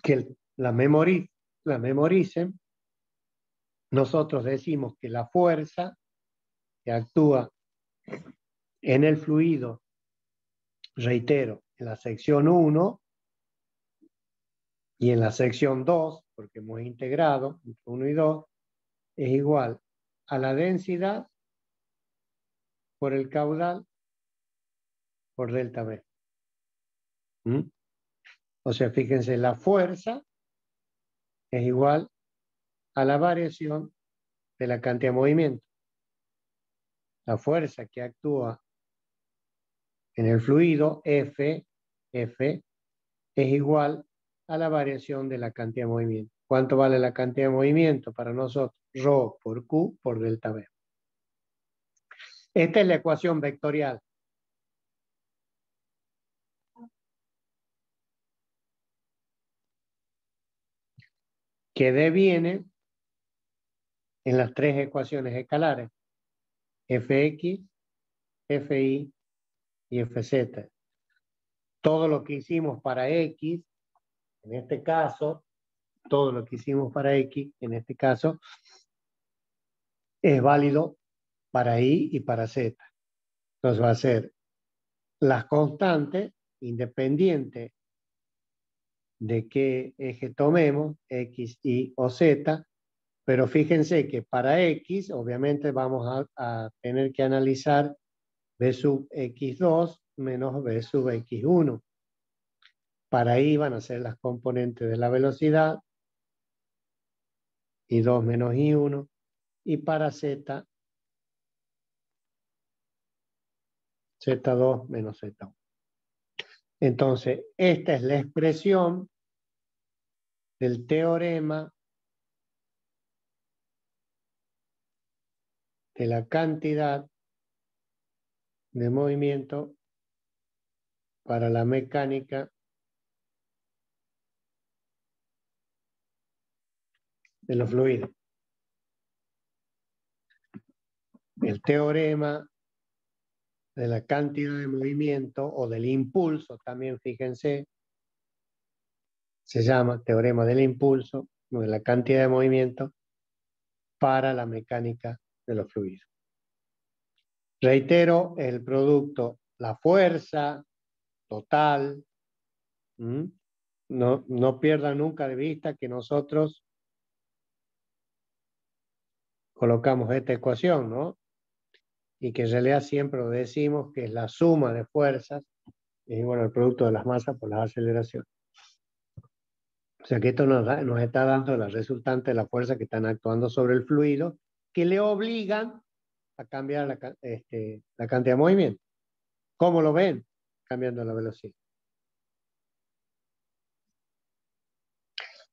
que la memoricen, nosotros decimos que la fuerza que actúa en el fluido, reitero, en la sección 1 y en la sección 2, porque hemos integrado entre 1 y 2, es igual a la densidad por el caudal por delta B. O sea, fíjense, la fuerza es igual a la variación de la cantidad de movimiento. La fuerza que actúa en el fluido, F, es igual a la variación de la cantidad de movimiento. ¿Cuánto vale la cantidad de movimiento para nosotros? Rho por Q por delta B. Esta es la ecuación vectorial. Que deviene en las tres ecuaciones escalares. Fx, Fi y Fz. Todo lo que hicimos para X, en este caso, todo lo que hicimos para X, en este caso, es válido para Y y para Z. Entonces va a ser las constantes, independiente de qué eje tomemos, X, Y o Z, Pero fíjense que para X, obviamente vamos a tener que analizar B sub X2 menos B sub X1. Para I van a ser las componentes de la velocidad, I2 menos I1, y para Z, Z2 menos Z1. Entonces, esta es la expresión del teorema de la cantidad de movimiento para la mecánica de los fluidos. El teorema de la cantidad de movimiento o del impulso, también fíjense, se llama teorema del impulso, o de la cantidad de movimiento para la mecánica de los fluidos. Reitero, el producto, la fuerza total. No pierdan nunca de vista que nosotros colocamos esta ecuación, ¿no? Y que en realidad siempre lo decimos que es la suma de fuerzas es igual al producto de las masas por las aceleraciones. O sea que esto nos está dando la resultante de la fuerza que están actuando sobre el fluido, que le obligan a cambiar la cantidad de movimiento. ¿Cómo lo ven? Cambiando la velocidad.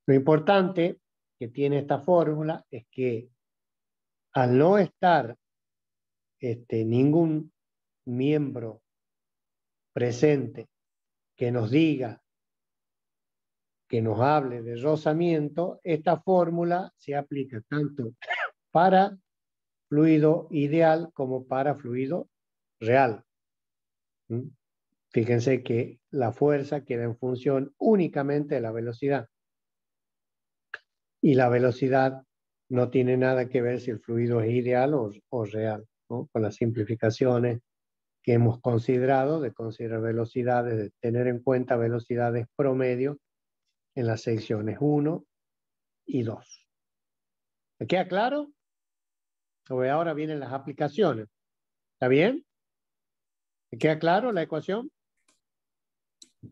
Lo importante que tiene esta fórmula es que al no estar ningún miembro presente que nos diga, que nos hable de rozamiento, esta fórmula se aplica tanto para fluido ideal como para fluido real. Fíjense que la fuerza queda en función únicamente de la velocidad. Y la velocidad no tiene nada que ver si el fluido es ideal o real, ¿no? Con las simplificaciones que hemos considerado, de considerar velocidades, de tener en cuenta velocidades promedio en las secciones 1 y 2. ¿Me queda claro? Ahora vienen las aplicaciones. ¿Está bien? ¿Me queda claro la ecuación?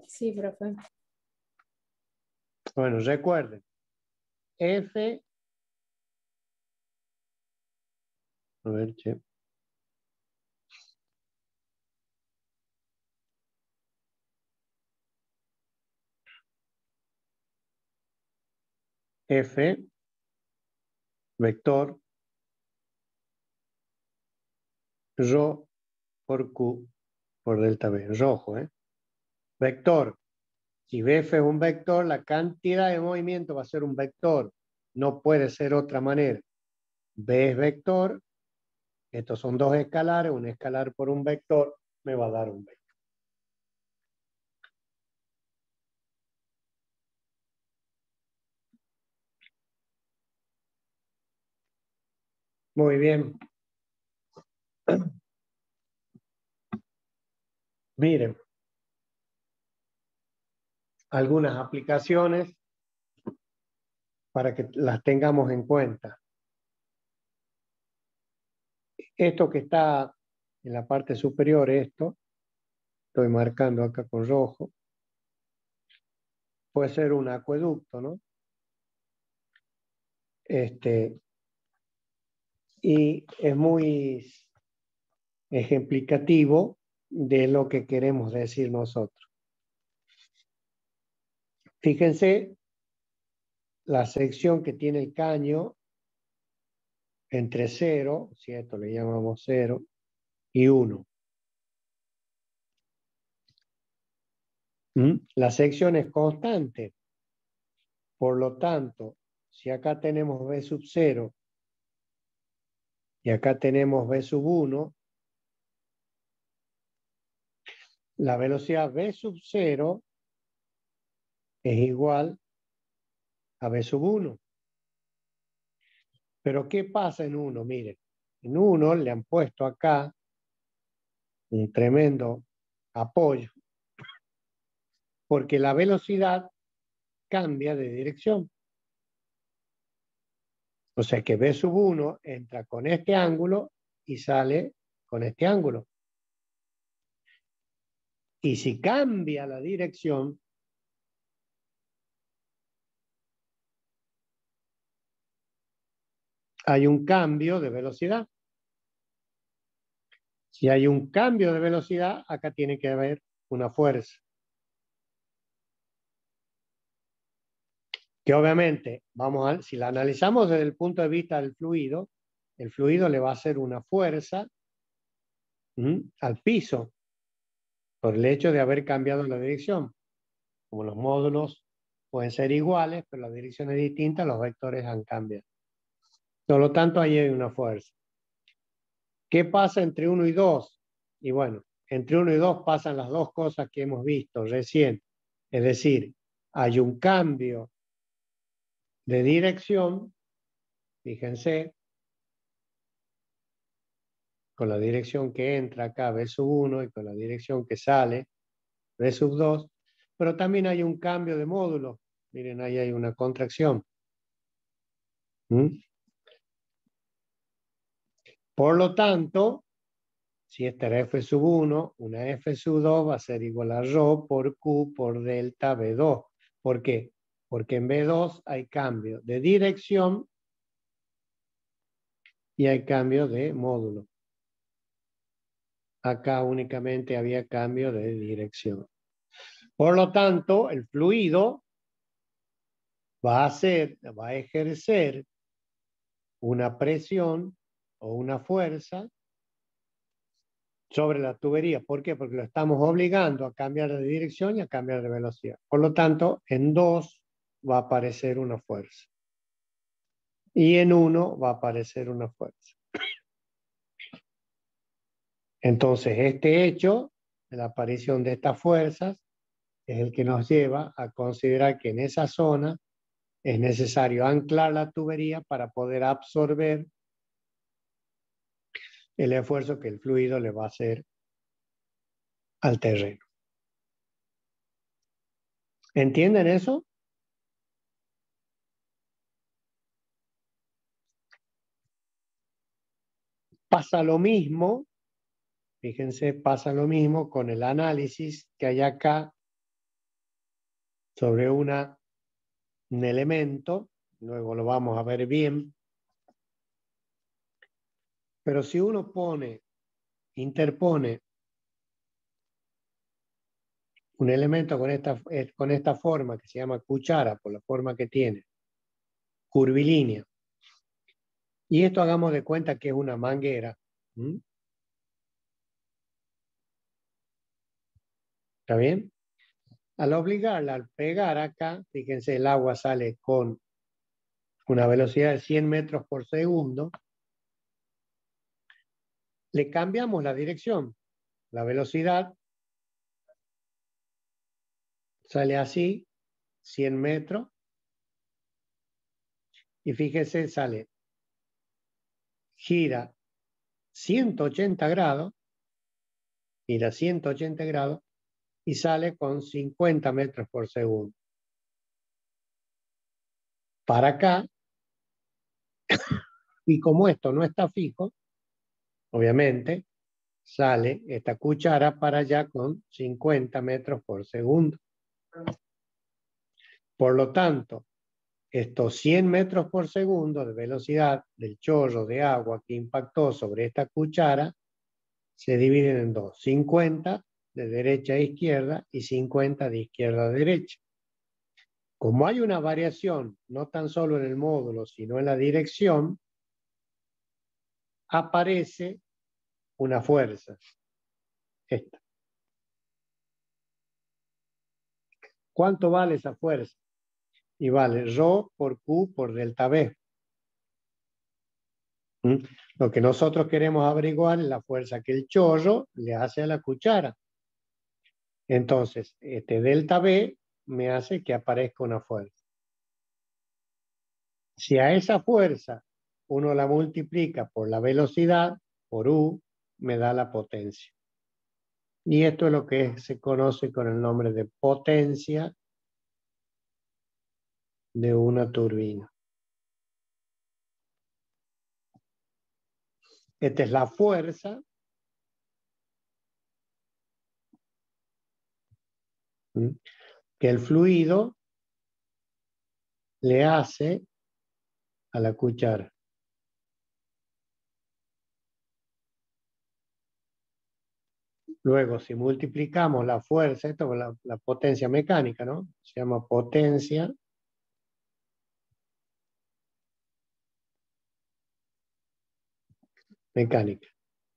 Sí, profe. Bueno, recuerden. F. A ver, che. F. Vector. Rho por Q por delta B. Rojo, ¿eh? Vector. Si BF es un vector, la cantidad de movimiento va a ser un vector. No puede ser otra manera. B es vector. Estos son dos escalares. Un escalar por un vector me va a dar un vector. Muy bien. Miren. Algunas aplicaciones para que las tengamos en cuenta. Esto que está en la parte superior, esto, estoy marcando acá con rojo, puede ser un acueducto, ¿no? Y es muy ejemplificativo de lo que queremos decir nosotros. Fíjense la sección que tiene el caño entre 0, si a esto le llamamos 0, y 1. La sección es constante. Por lo tanto, si acá tenemos B sub 0 y acá tenemos B sub 1, la velocidad B sub 0 es igual a B sub 1. Pero ¿qué pasa en 1? Miren, en 1 le han puesto acá un tremendo apoyo, porque la velocidad cambia de dirección. O sea que B sub 1 entra con este ángulo y sale con este ángulo. Y si cambia la dirección, hay un cambio de velocidad. Si hay un cambio de velocidad, acá tiene que haber una fuerza. Que obviamente, si la analizamos desde el punto de vista del fluido, el fluido le va a hacer una fuerza al piso por el hecho de haber cambiado la dirección. Como los módulos pueden ser iguales, pero la dirección es distinta, los vectores han cambiado. Por lo tanto, ahí hay una fuerza. ¿Qué pasa entre 1 y 2? Y bueno, entre 1 y 2 pasan las dos cosas que hemos visto recién. Es decir, hay un cambio de dirección, fíjense, con la dirección que entra acá, B sub 1, y con la dirección que sale, B sub 2, pero también hay un cambio de módulo. Miren, ahí hay una contracción. Por lo tanto, si esta era F sub 1, una F sub 2 va a ser igual a ρ por Q por delta B2. ¿Por qué? Porque en B2 hay cambio de dirección y hay cambio de módulo. Acá únicamente había cambio de dirección. Por lo tanto, el fluido va a ejercer una presión o una fuerza sobre la tubería. ¿Por qué? Porque lo estamos obligando a cambiar de dirección y a cambiar de velocidad. Por lo tanto, en 2 va a aparecer una fuerza. Y en 1 va a aparecer una fuerza. Entonces, este hecho de la aparición de estas fuerzas es el que nos lleva a considerar que en esa zona es necesario anclar la tubería para poder absorber el esfuerzo que el fluido le va a hacer al terreno. ¿Entienden eso? Pasa lo mismo, fíjense, pasa lo mismo con el análisis que hay acá sobre un elemento, luego lo vamos a ver bien, pero si uno interpone un elemento con esta forma que se llama cuchara, por la forma que tiene, curvilínea, y esto hagamos de cuenta que es una manguera, ¿está bien? Al obligarla, al pegar acá, fíjense, el agua sale con una velocidad de 100 metros por segundo, le cambiamos la dirección, la velocidad sale así, 100 metros, y fíjense, gira 180 grados, gira 180 grados, y sale con 50 metros por segundo. Para acá, y como esto no está fijo, obviamente, sale esta cuchara para allá con 50 metros por segundo. Por lo tanto, estos 100 metros por segundo de velocidad del chorro de agua que impactó sobre esta cuchara se dividen en dos, 50 de derecha a izquierda y 50 de izquierda a derecha. Como hay una variación, no tan solo en el módulo, sino en la dirección, aparece una fuerza. Esta. ¿Cuánto vale esa fuerza? Y vale ρ por Q por delta B. Lo que nosotros queremos averiguar es la fuerza que el chorro le hace a la cuchara. Entonces, este delta B me hace que aparezca una fuerza. Si a esa fuerza uno la multiplica por la velocidad, por U, me da la potencia. Y esto es lo que se conoce con el nombre de potencia de una turbina. Esta es la fuerza que el fluido le hace a la cuchara. Luego, si multiplicamos la fuerza, esto es la potencia mecánica, ¿no? Se llama potencia mecánica.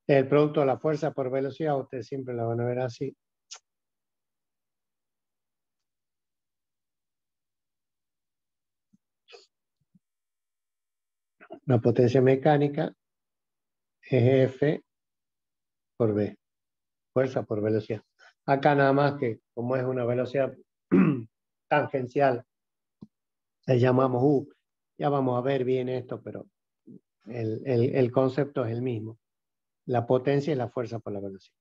El producto de la fuerza por velocidad, ustedes siempre la van a ver así. La potencia mecánica es F por V. Fuerza por velocidad. Acá nada más que, como es una velocidad tangencial, le llamamos U. Ya vamos a ver bien esto, pero el concepto es el mismo. La potencia y la fuerza por la velocidad.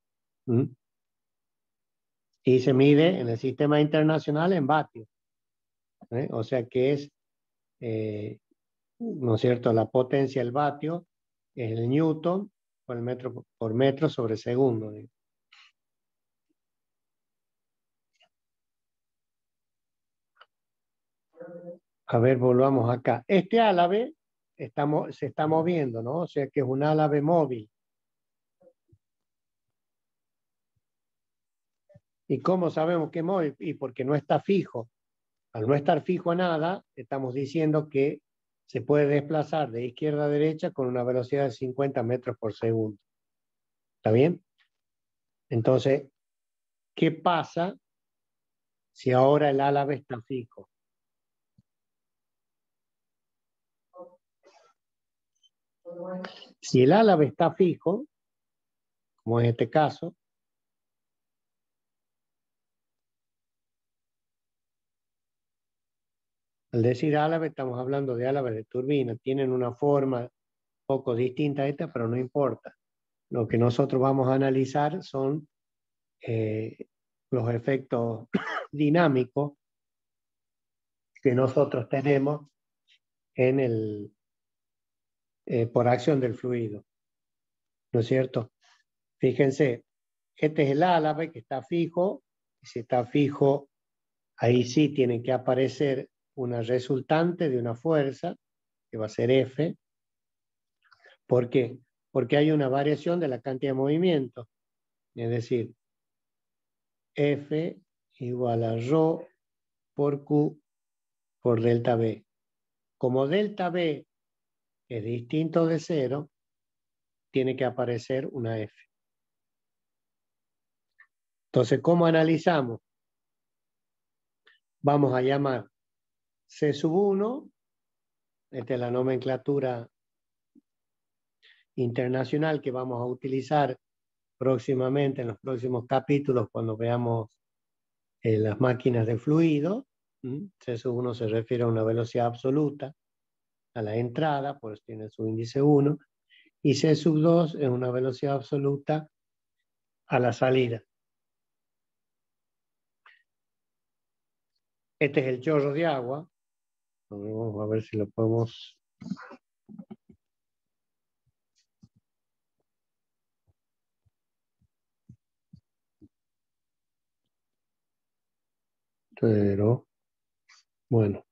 Y se mide en el sistema internacional en vatios. O sea que es, ¿no es cierto? La potencia del vatio es el newton por metro sobre segundo. A ver, volvamos acá. Este álave se está moviendo, ¿no? O sea que es un álave móvil. ¿Y cómo sabemos que es móvil? Y porque no está fijo. Al no estar fijo a nada, estamos diciendo que se puede desplazar de izquierda a derecha con una velocidad de 50 metros por segundo. ¿Está bien? Entonces, ¿qué pasa si ahora el álave está fijo? Si el álave está fijo, como en este caso, al decir álave estamos hablando de álabes de turbina, tienen una forma un poco distinta a esta, pero no importa. Lo que nosotros vamos a analizar son los efectos dinámicos que nosotros tenemos en por acción del fluido. ¿No es cierto? Fíjense, este es el álave que está fijo. Si está fijo, ahí sí tiene que aparecer una resultante de una fuerza, que va a ser F. ¿Por qué? Porque hay una variación de la cantidad de movimiento. Es decir, F igual a ρ por Q por delta B. Como delta B es distinto de cero, tiene que aparecer una F. Entonces, ¿cómo analizamos? Vamos a llamar C sub 1, esta es la nomenclatura internacional que vamos a utilizar próximamente en los próximos capítulos cuando veamos las máquinas de fluido. C sub 1 se refiere a una velocidad absoluta a la entrada, por eso tiene su índice 1, y C sub 2 es una velocidad absoluta a la salida. Este es el chorro de agua. Vamos a ver si lo podemos... Pero, bueno.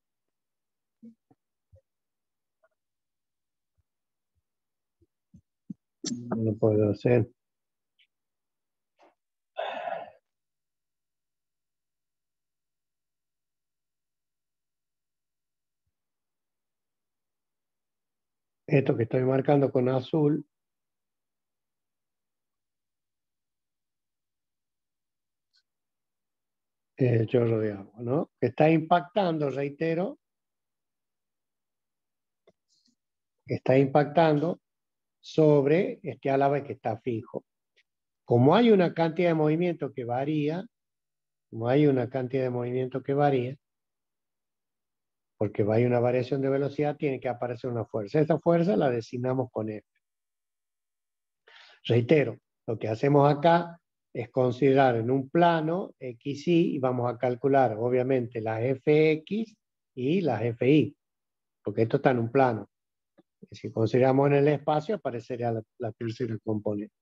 No lo puedo hacer. Esto que estoy marcando con azul es el chorro de agua, ¿no? Que está impactando, reitero, está impactando sobre este álave que está fijo. Como hay una cantidad de movimiento que varía, porque hay una variación de velocidad, tiene que aparecer una fuerza. Esa fuerza la designamos con F. Reitero, lo que hacemos acá es considerar en un plano X, Y, y vamos a calcular, obviamente, las Fx y las Fi, porque esto está en un plano. Si consideramos en el espacio, aparecería la tercera componente.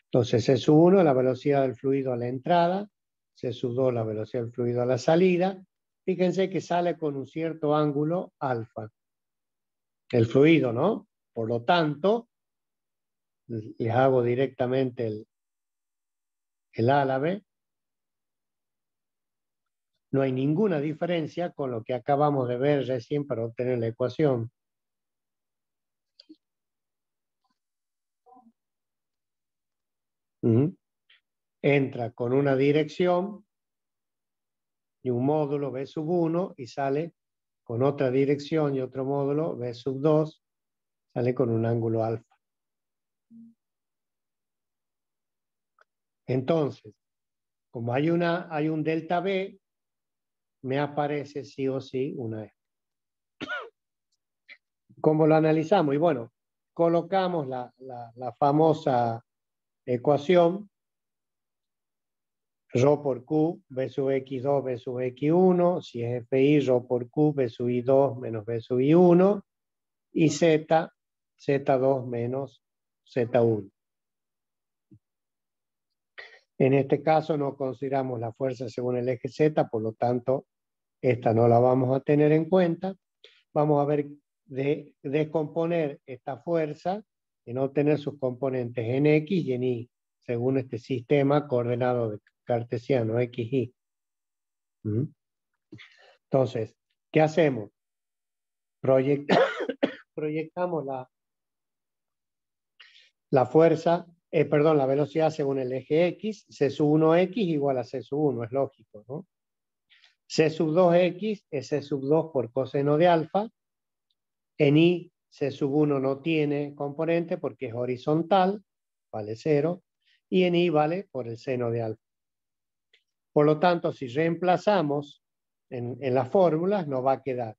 Entonces, C sub 1 la velocidad del fluido a la entrada, C sub 2 la velocidad del fluido a la salida. Fíjense que sale con un cierto ángulo alfa. El fluido, ¿no? Por lo tanto, les hago directamente el árabe. No hay ninguna diferencia con lo que acabamos de ver recién para obtener la ecuación. Entra con una dirección y un módulo B sub 1 y sale con otra dirección y otro módulo B sub 2, sale con un ángulo alfa. Entonces, como hay un delta B, me aparece sí o sí una E. ¿Cómo lo analizamos? Y bueno, colocamos la famosa ecuación ρ por Q, B sub X2, B sub X1, si es FI, ρ por Q, B sub I2 menos B sub I1, y Z, Z2 menos Z1. En este caso no consideramos la fuerza según el eje Z, por lo tanto, esta no la vamos a tener en cuenta. Vamos a ver de descomponer esta fuerza en obtener sus componentes en X y en Y, según este sistema coordenado de cartesiano, X, Y. Entonces, ¿qué hacemos? Proyectamos la fuerza, la velocidad según el eje X, C sub 1X igual a C sub 1, es lógico, ¿no? C sub 2X es C sub 2 por coseno de alfa. En Y, C sub 1 no tiene componente porque es horizontal, vale 0, y en Y vale por el seno de alfa. Por lo tanto, si reemplazamos en las fórmulas, nos va a quedar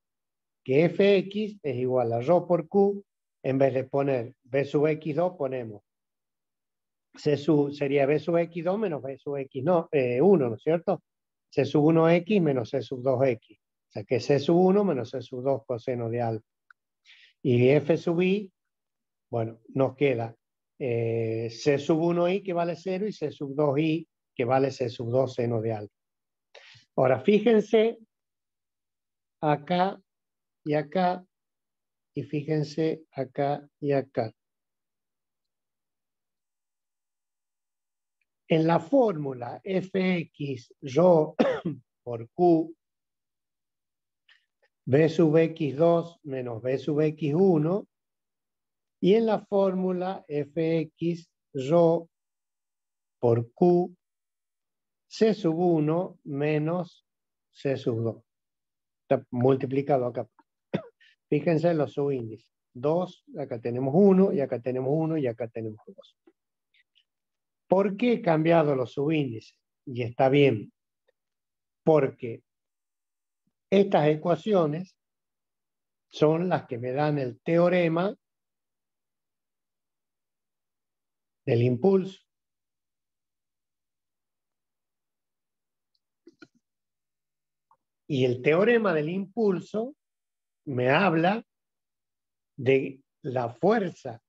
que Fx es igual a ρ por Q, en vez de poner B sub X2, ponemos sería B sub X2 menos B sub X1, ¿no es cierto? C sub 1X menos C sub 2X. O sea que C sub 1 menos C sub 2 coseno de alfa. Y F sub I, bueno, nos queda C sub 1I que vale 0 y C sub 2I que vale C sub 2 seno de alfa. Ahora fíjense acá y acá, y fíjense acá y acá. En la fórmula Fx ρ por Q, B sub X2 menos B sub X1, y en la fórmula Fx ρ por Q, C sub 1 menos C sub 2. Está multiplicado acá. Fíjense en los subíndices. 2, acá tenemos 1, y acá tenemos 1, y acá tenemos 2. ¿Por qué he cambiado los subíndices? Y está bien. Porque estas ecuaciones son las que me dan el teorema del impulso. Y el teorema del impulso me habla de la fuerza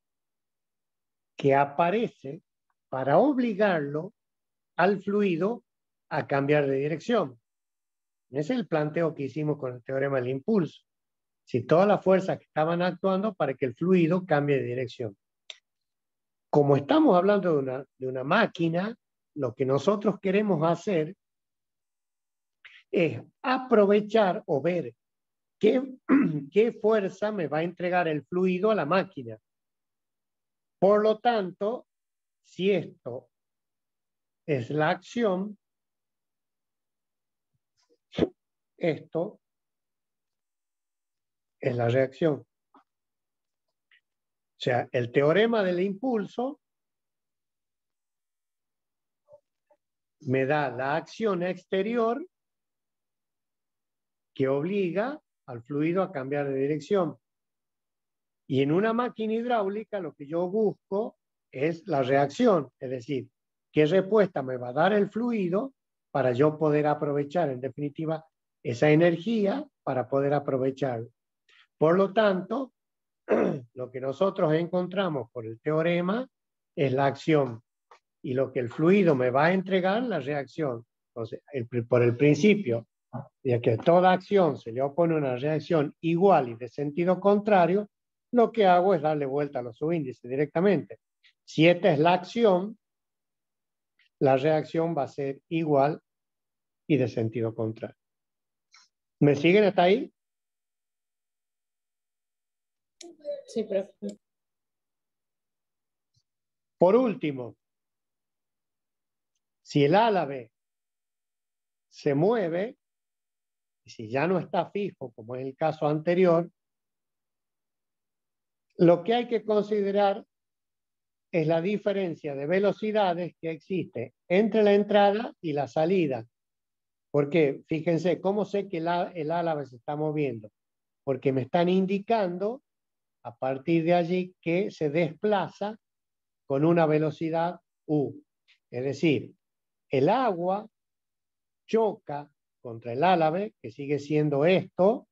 que aparece para obligarlo al fluido a cambiar de dirección. Ese es el planteo que hicimos con el teorema del impulso. Si todas las fuerzas que estaban actuando para que el fluido cambie de dirección. Como estamos hablando de una máquina, lo que nosotros queremos hacer es aprovechar o ver qué fuerza me va a entregar el fluido a la máquina. Por lo tanto, si esto es la acción, esto es la reacción. O sea, el teorema del impulso me da la acción exterior que obliga al fluido a cambiar de dirección. Y en una máquina hidráulica lo que yo busco es la reacción, es decir, qué respuesta me va a dar el fluido para yo poder aprovechar, en definitiva, esa energía para poder aprovecharlo. Por lo tanto, lo que nosotros encontramos por el teorema es la acción y lo que el fluido me va a entregar, la reacción. Entonces, por el principio de que a toda acción se le opone una reacción igual y de sentido contrario, lo que hago es darle vuelta a los subíndices directamente. Si esta es la acción, la reacción va a ser igual y de sentido contrario. ¿Me siguen hasta ahí? Sí, profe. Por último, si el álave se mueve, y si ya no está fijo, como es el caso anterior, lo que hay que considerar es la diferencia de velocidades que existe entre la entrada y la salida. Porque, fíjense, ¿cómo sé que el álave se está moviendo? Porque me están indicando, a partir de allí, que se desplaza con una velocidad U. Es decir, el agua choca contra el álave, que sigue siendo esto,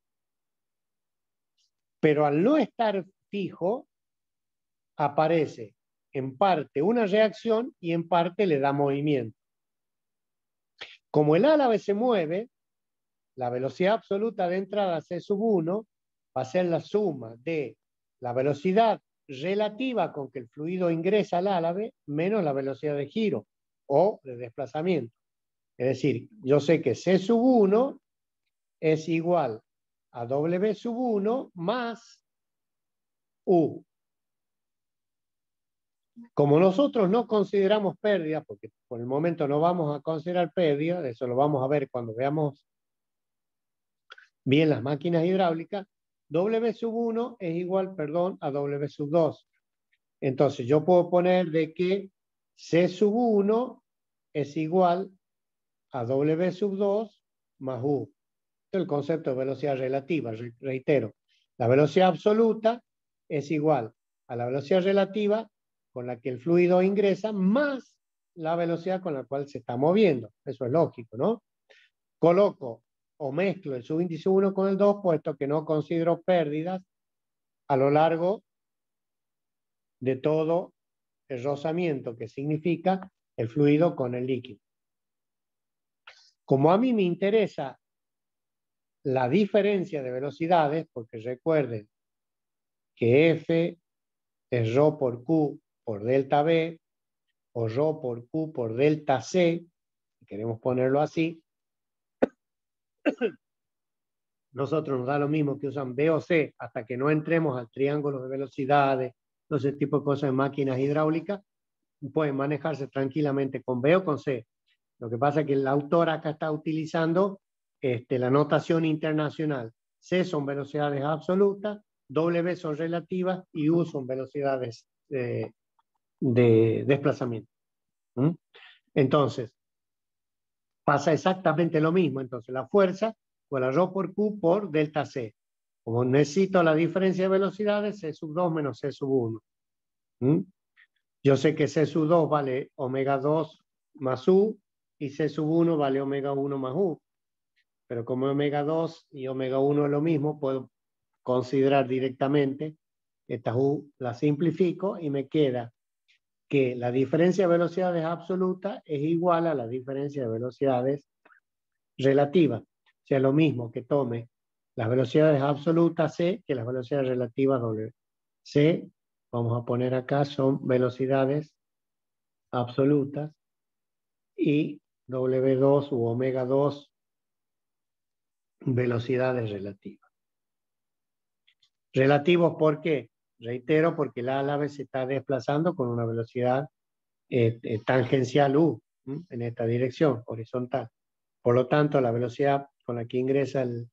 pero al no estar fijo, aparece en parte una reacción y en parte le da movimiento. Como el álave se mueve, la velocidad absoluta de entrada C⁻1 va a ser la suma de la velocidad relativa con que el fluido ingresa al álave menos la velocidad de giro o de desplazamiento. Es decir, yo sé que C⁻1 es igual a W⁻1 más U. Como nosotros no consideramos pérdida, porque por el momento no vamos a considerar pérdida, eso lo vamos a ver cuando veamos bien las máquinas hidráulicas, W⁻1 es igual, perdón, a W⁻2. Entonces yo puedo poner de que C⁻1 es igual a W⁻2 más U. Este es el concepto de velocidad relativa, reitero. La velocidad absoluta es igual a la velocidad relativa con la que el fluido ingresa más la velocidad con la cual se está moviendo. Eso es lógico, ¿no? Coloco o mezclo el subíndice 1 con el 2, puesto que no considero pérdidas a lo largo de todo el rozamiento que significa el fluido con el líquido. Como a mí me interesa la diferencia de velocidades, porque recuerden que F es ρ por Q por delta B o ρ por Q por delta C, si queremos ponerlo así, nosotros nos da lo mismo que usan B o C hasta que no entremos al triángulo de velocidades, todo ese tipo de cosas en máquinas hidráulicas, pueden manejarse tranquilamente con B o con C. Lo que pasa es que el autor acá está utilizando la notación internacional. C son velocidades absolutas, W son relativas y U son velocidades de desplazamiento. Entonces, pasa exactamente lo mismo. Entonces, la fuerza fue la ρ por Q por delta C. Como necesito la diferencia de velocidades, C⁻2 menos C⁻1. Yo sé que C⁻2 vale ω2 más U y C⁻1 vale ω1 más U. Pero como ω2 y ω1 es lo mismo, puedo considerar directamente estas U, las simplifico y me queda que la diferencia de velocidades absoluta es igual a la diferencia de velocidades relativas. O sea, lo mismo que tome las velocidades absolutas C que las velocidades relativas W. C, vamos a poner acá, son velocidades absolutas y W2 u ω2 velocidades relativas. Relativos, ¿por qué? Reitero, porque el álave se está desplazando con una velocidad tangencial U en esta dirección, horizontal. Por lo tanto, la velocidad con la que ingresa el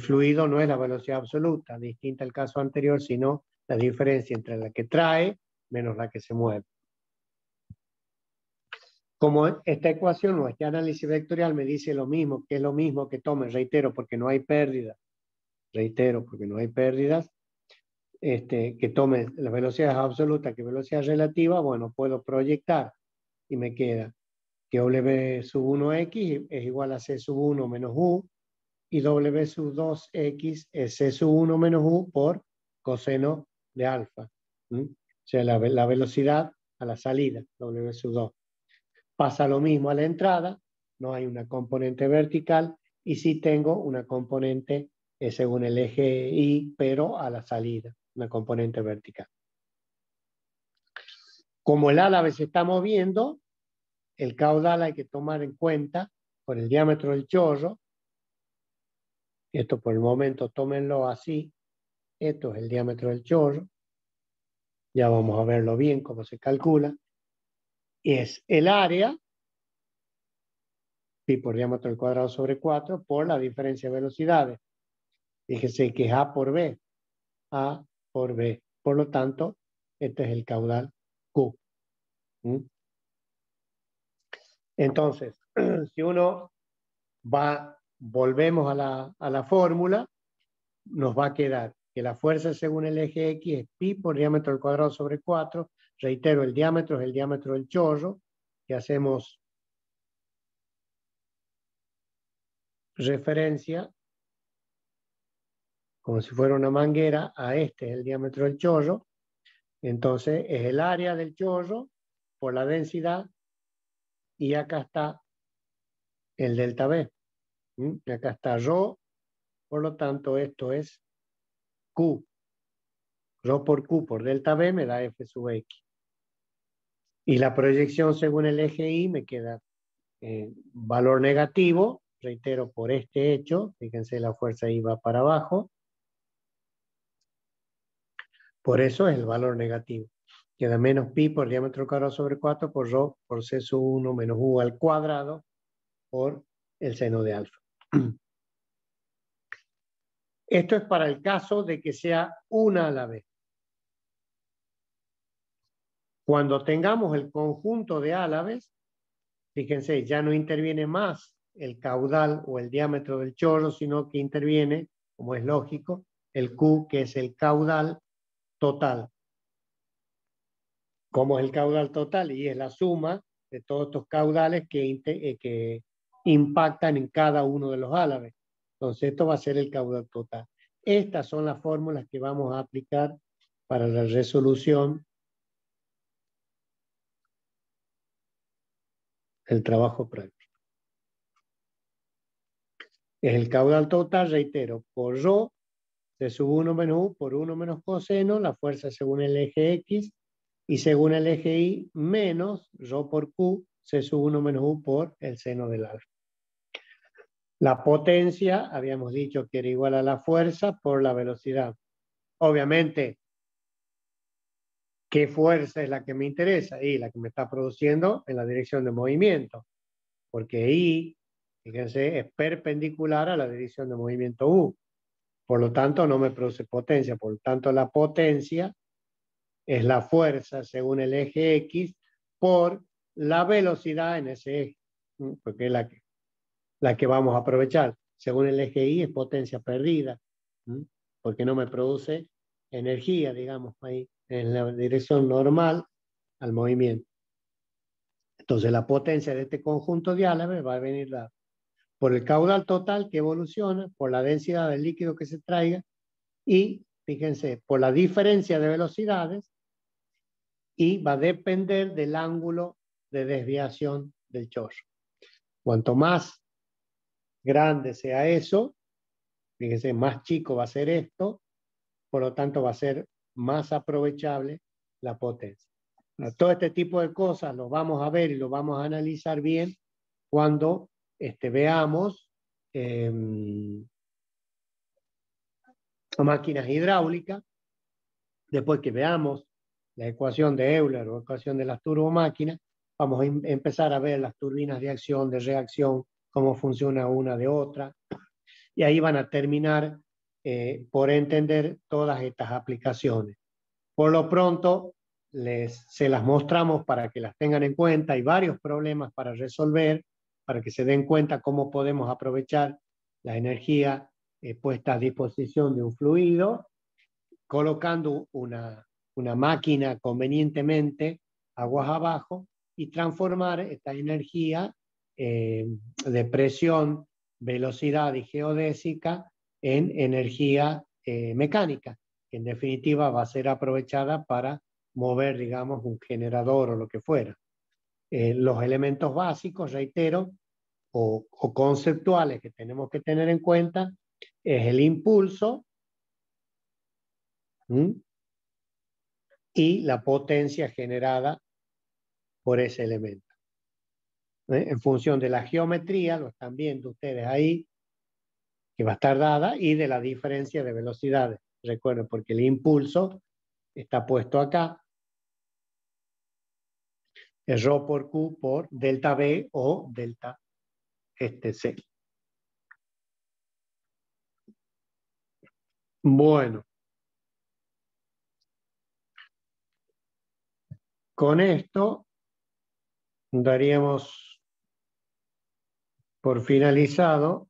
fluido no es la velocidad absoluta, distinta al caso anterior, sino la diferencia entre la que trae menos la que se mueve. Como esta ecuación o este análisis vectorial me dice lo mismo, que es lo mismo que tome, reitero, porque no hay pérdida, que tome las velocidades absolutas que velocidad relativa, bueno, puedo proyectar y me queda que W⁻1x es igual a C⁻1 menos U y W⁻2x es C⁻1 menos U por coseno de alfa. O sea, la velocidad a la salida, W sub 2. Pasa lo mismo a la entrada, no hay una componente vertical, y sí tengo una componente según el eje Y, pero a la salida, una componente vertical. Como el álave se está moviendo, el caudal hay que tomar en cuenta por el diámetro del chorro. Esto por el momento tómenlo así. Esto es el diámetro del chorro. Ya vamos a verlo bien cómo se calcula. Es el área, pi por diámetro al cuadrado sobre 4, por la diferencia de velocidades. Fíjese que es A por B. A por B. Por lo tanto, este es el caudal Q. Entonces, si uno volvemos a la fórmula, nos va a quedar que la fuerza según el eje X es pi por diámetro al cuadrado sobre 4. Reitero, el diámetro es el diámetro del chorro, que hacemos referencia, como si fuera una manguera, a este es el diámetro del chorro. Entonces es el área del chorro por la densidad, y acá está el delta B. Y acá está ρ, por lo tanto esto es Q. Rho por Q por delta B me da F sub X. Y la proyección según el eje Y me queda valor negativo, reitero, por este hecho. Fíjense, la fuerza Y va para abajo. Por eso es el valor negativo. Queda menos pi por diámetro cuadrado sobre 4 por rho por C sub 1 menos U al cuadrado por el seno de alfa. Esto es para el caso de que sea una a la vez. Cuando tengamos el conjunto de álabes, fíjense, ya no interviene más el caudal o el diámetro del chorro, sino que interviene, como es lógico, el Q, que es el caudal total. ¿Cómo es el caudal total? Y es la suma de todos estos caudales que impactan en cada uno de los álabes. Entonces, esto va a ser el caudal total. Estas son las fórmulas que vamos a aplicar para la resolución del trabajo práctico. Es el caudal total, reitero, por rho, C sub 1 menos U por 1 menos coseno, la fuerza según el eje X, y según el eje Y, menos rho por Q, C sub 1 menos U por el seno del alfa. La potencia, habíamos dicho que era igual a la fuerza por la velocidad. Obviamente, ¿qué fuerza es la que me interesa? Y la que me está produciendo en la dirección de movimiento. Porque I, fíjense, es perpendicular a la dirección de movimiento U. Por lo tanto, no me produce potencia. Por lo tanto, la potencia es la fuerza según el eje X por la velocidad en ese eje, porque es la que vamos a aprovechar. Según el eje Y es potencia perdida, porque no me produce energía, digamos, ahí en la dirección normal al movimiento. Entonces la potencia de este conjunto de álabes va a venir dada por el caudal total que evoluciona, por la densidad del líquido que se traiga, y, fíjense, por la diferencia de velocidades, y va a depender del ángulo de desviación del chorro. Cuanto más grande sea eso, fíjense, más chico va a ser esto, por lo tanto va a ser más aprovechable la potencia. Todo este tipo de cosas lo vamos a ver y lo vamos a analizar bien cuando veamos máquinas hidráulicas, después que veamos la ecuación de Euler o ecuación de las turbomáquinas, vamos a empezar a ver las turbinas de acción, de reacción, cómo funciona una de otra, y ahí van a terminar por entender todas estas aplicaciones. Por lo pronto, se las mostramos para que las tengan en cuenta. Hay varios problemas para resolver, para que se den cuenta cómo podemos aprovechar la energía puesta a disposición de un fluido, colocando una máquina convenientemente aguas abajo y transformar esta energía de presión, velocidad y geodésica en energía mecánica, que en definitiva va a ser aprovechada para mover, digamos, un generador o lo que fuera. Los elementos básicos, reitero, o conceptuales que tenemos que tener en cuenta es el impulso y la potencia generada por ese elemento. En función de la geometría, lo están viendo ustedes ahí, que va a estar dada, y de la diferencia de velocidades. Recuerden, porque el impulso está puesto acá, es ρ por Q por delta B o delta C. Bueno. Con esto daríamos por finalizado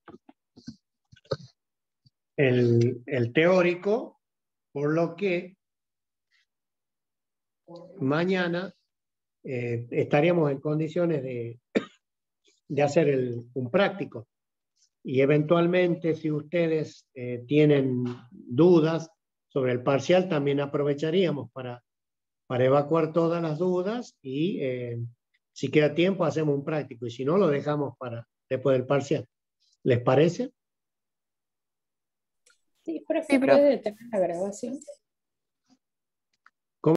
el teórico, por lo que mañana estaríamos en condiciones de hacer un práctico. Y eventualmente, si ustedes tienen dudas sobre el parcial, también aprovecharíamos para evacuar todas las dudas y si queda tiempo hacemos un práctico y si no lo dejamos para después del parcial. ¿Les parece? Sí, profe, ¿puede detener la grabación?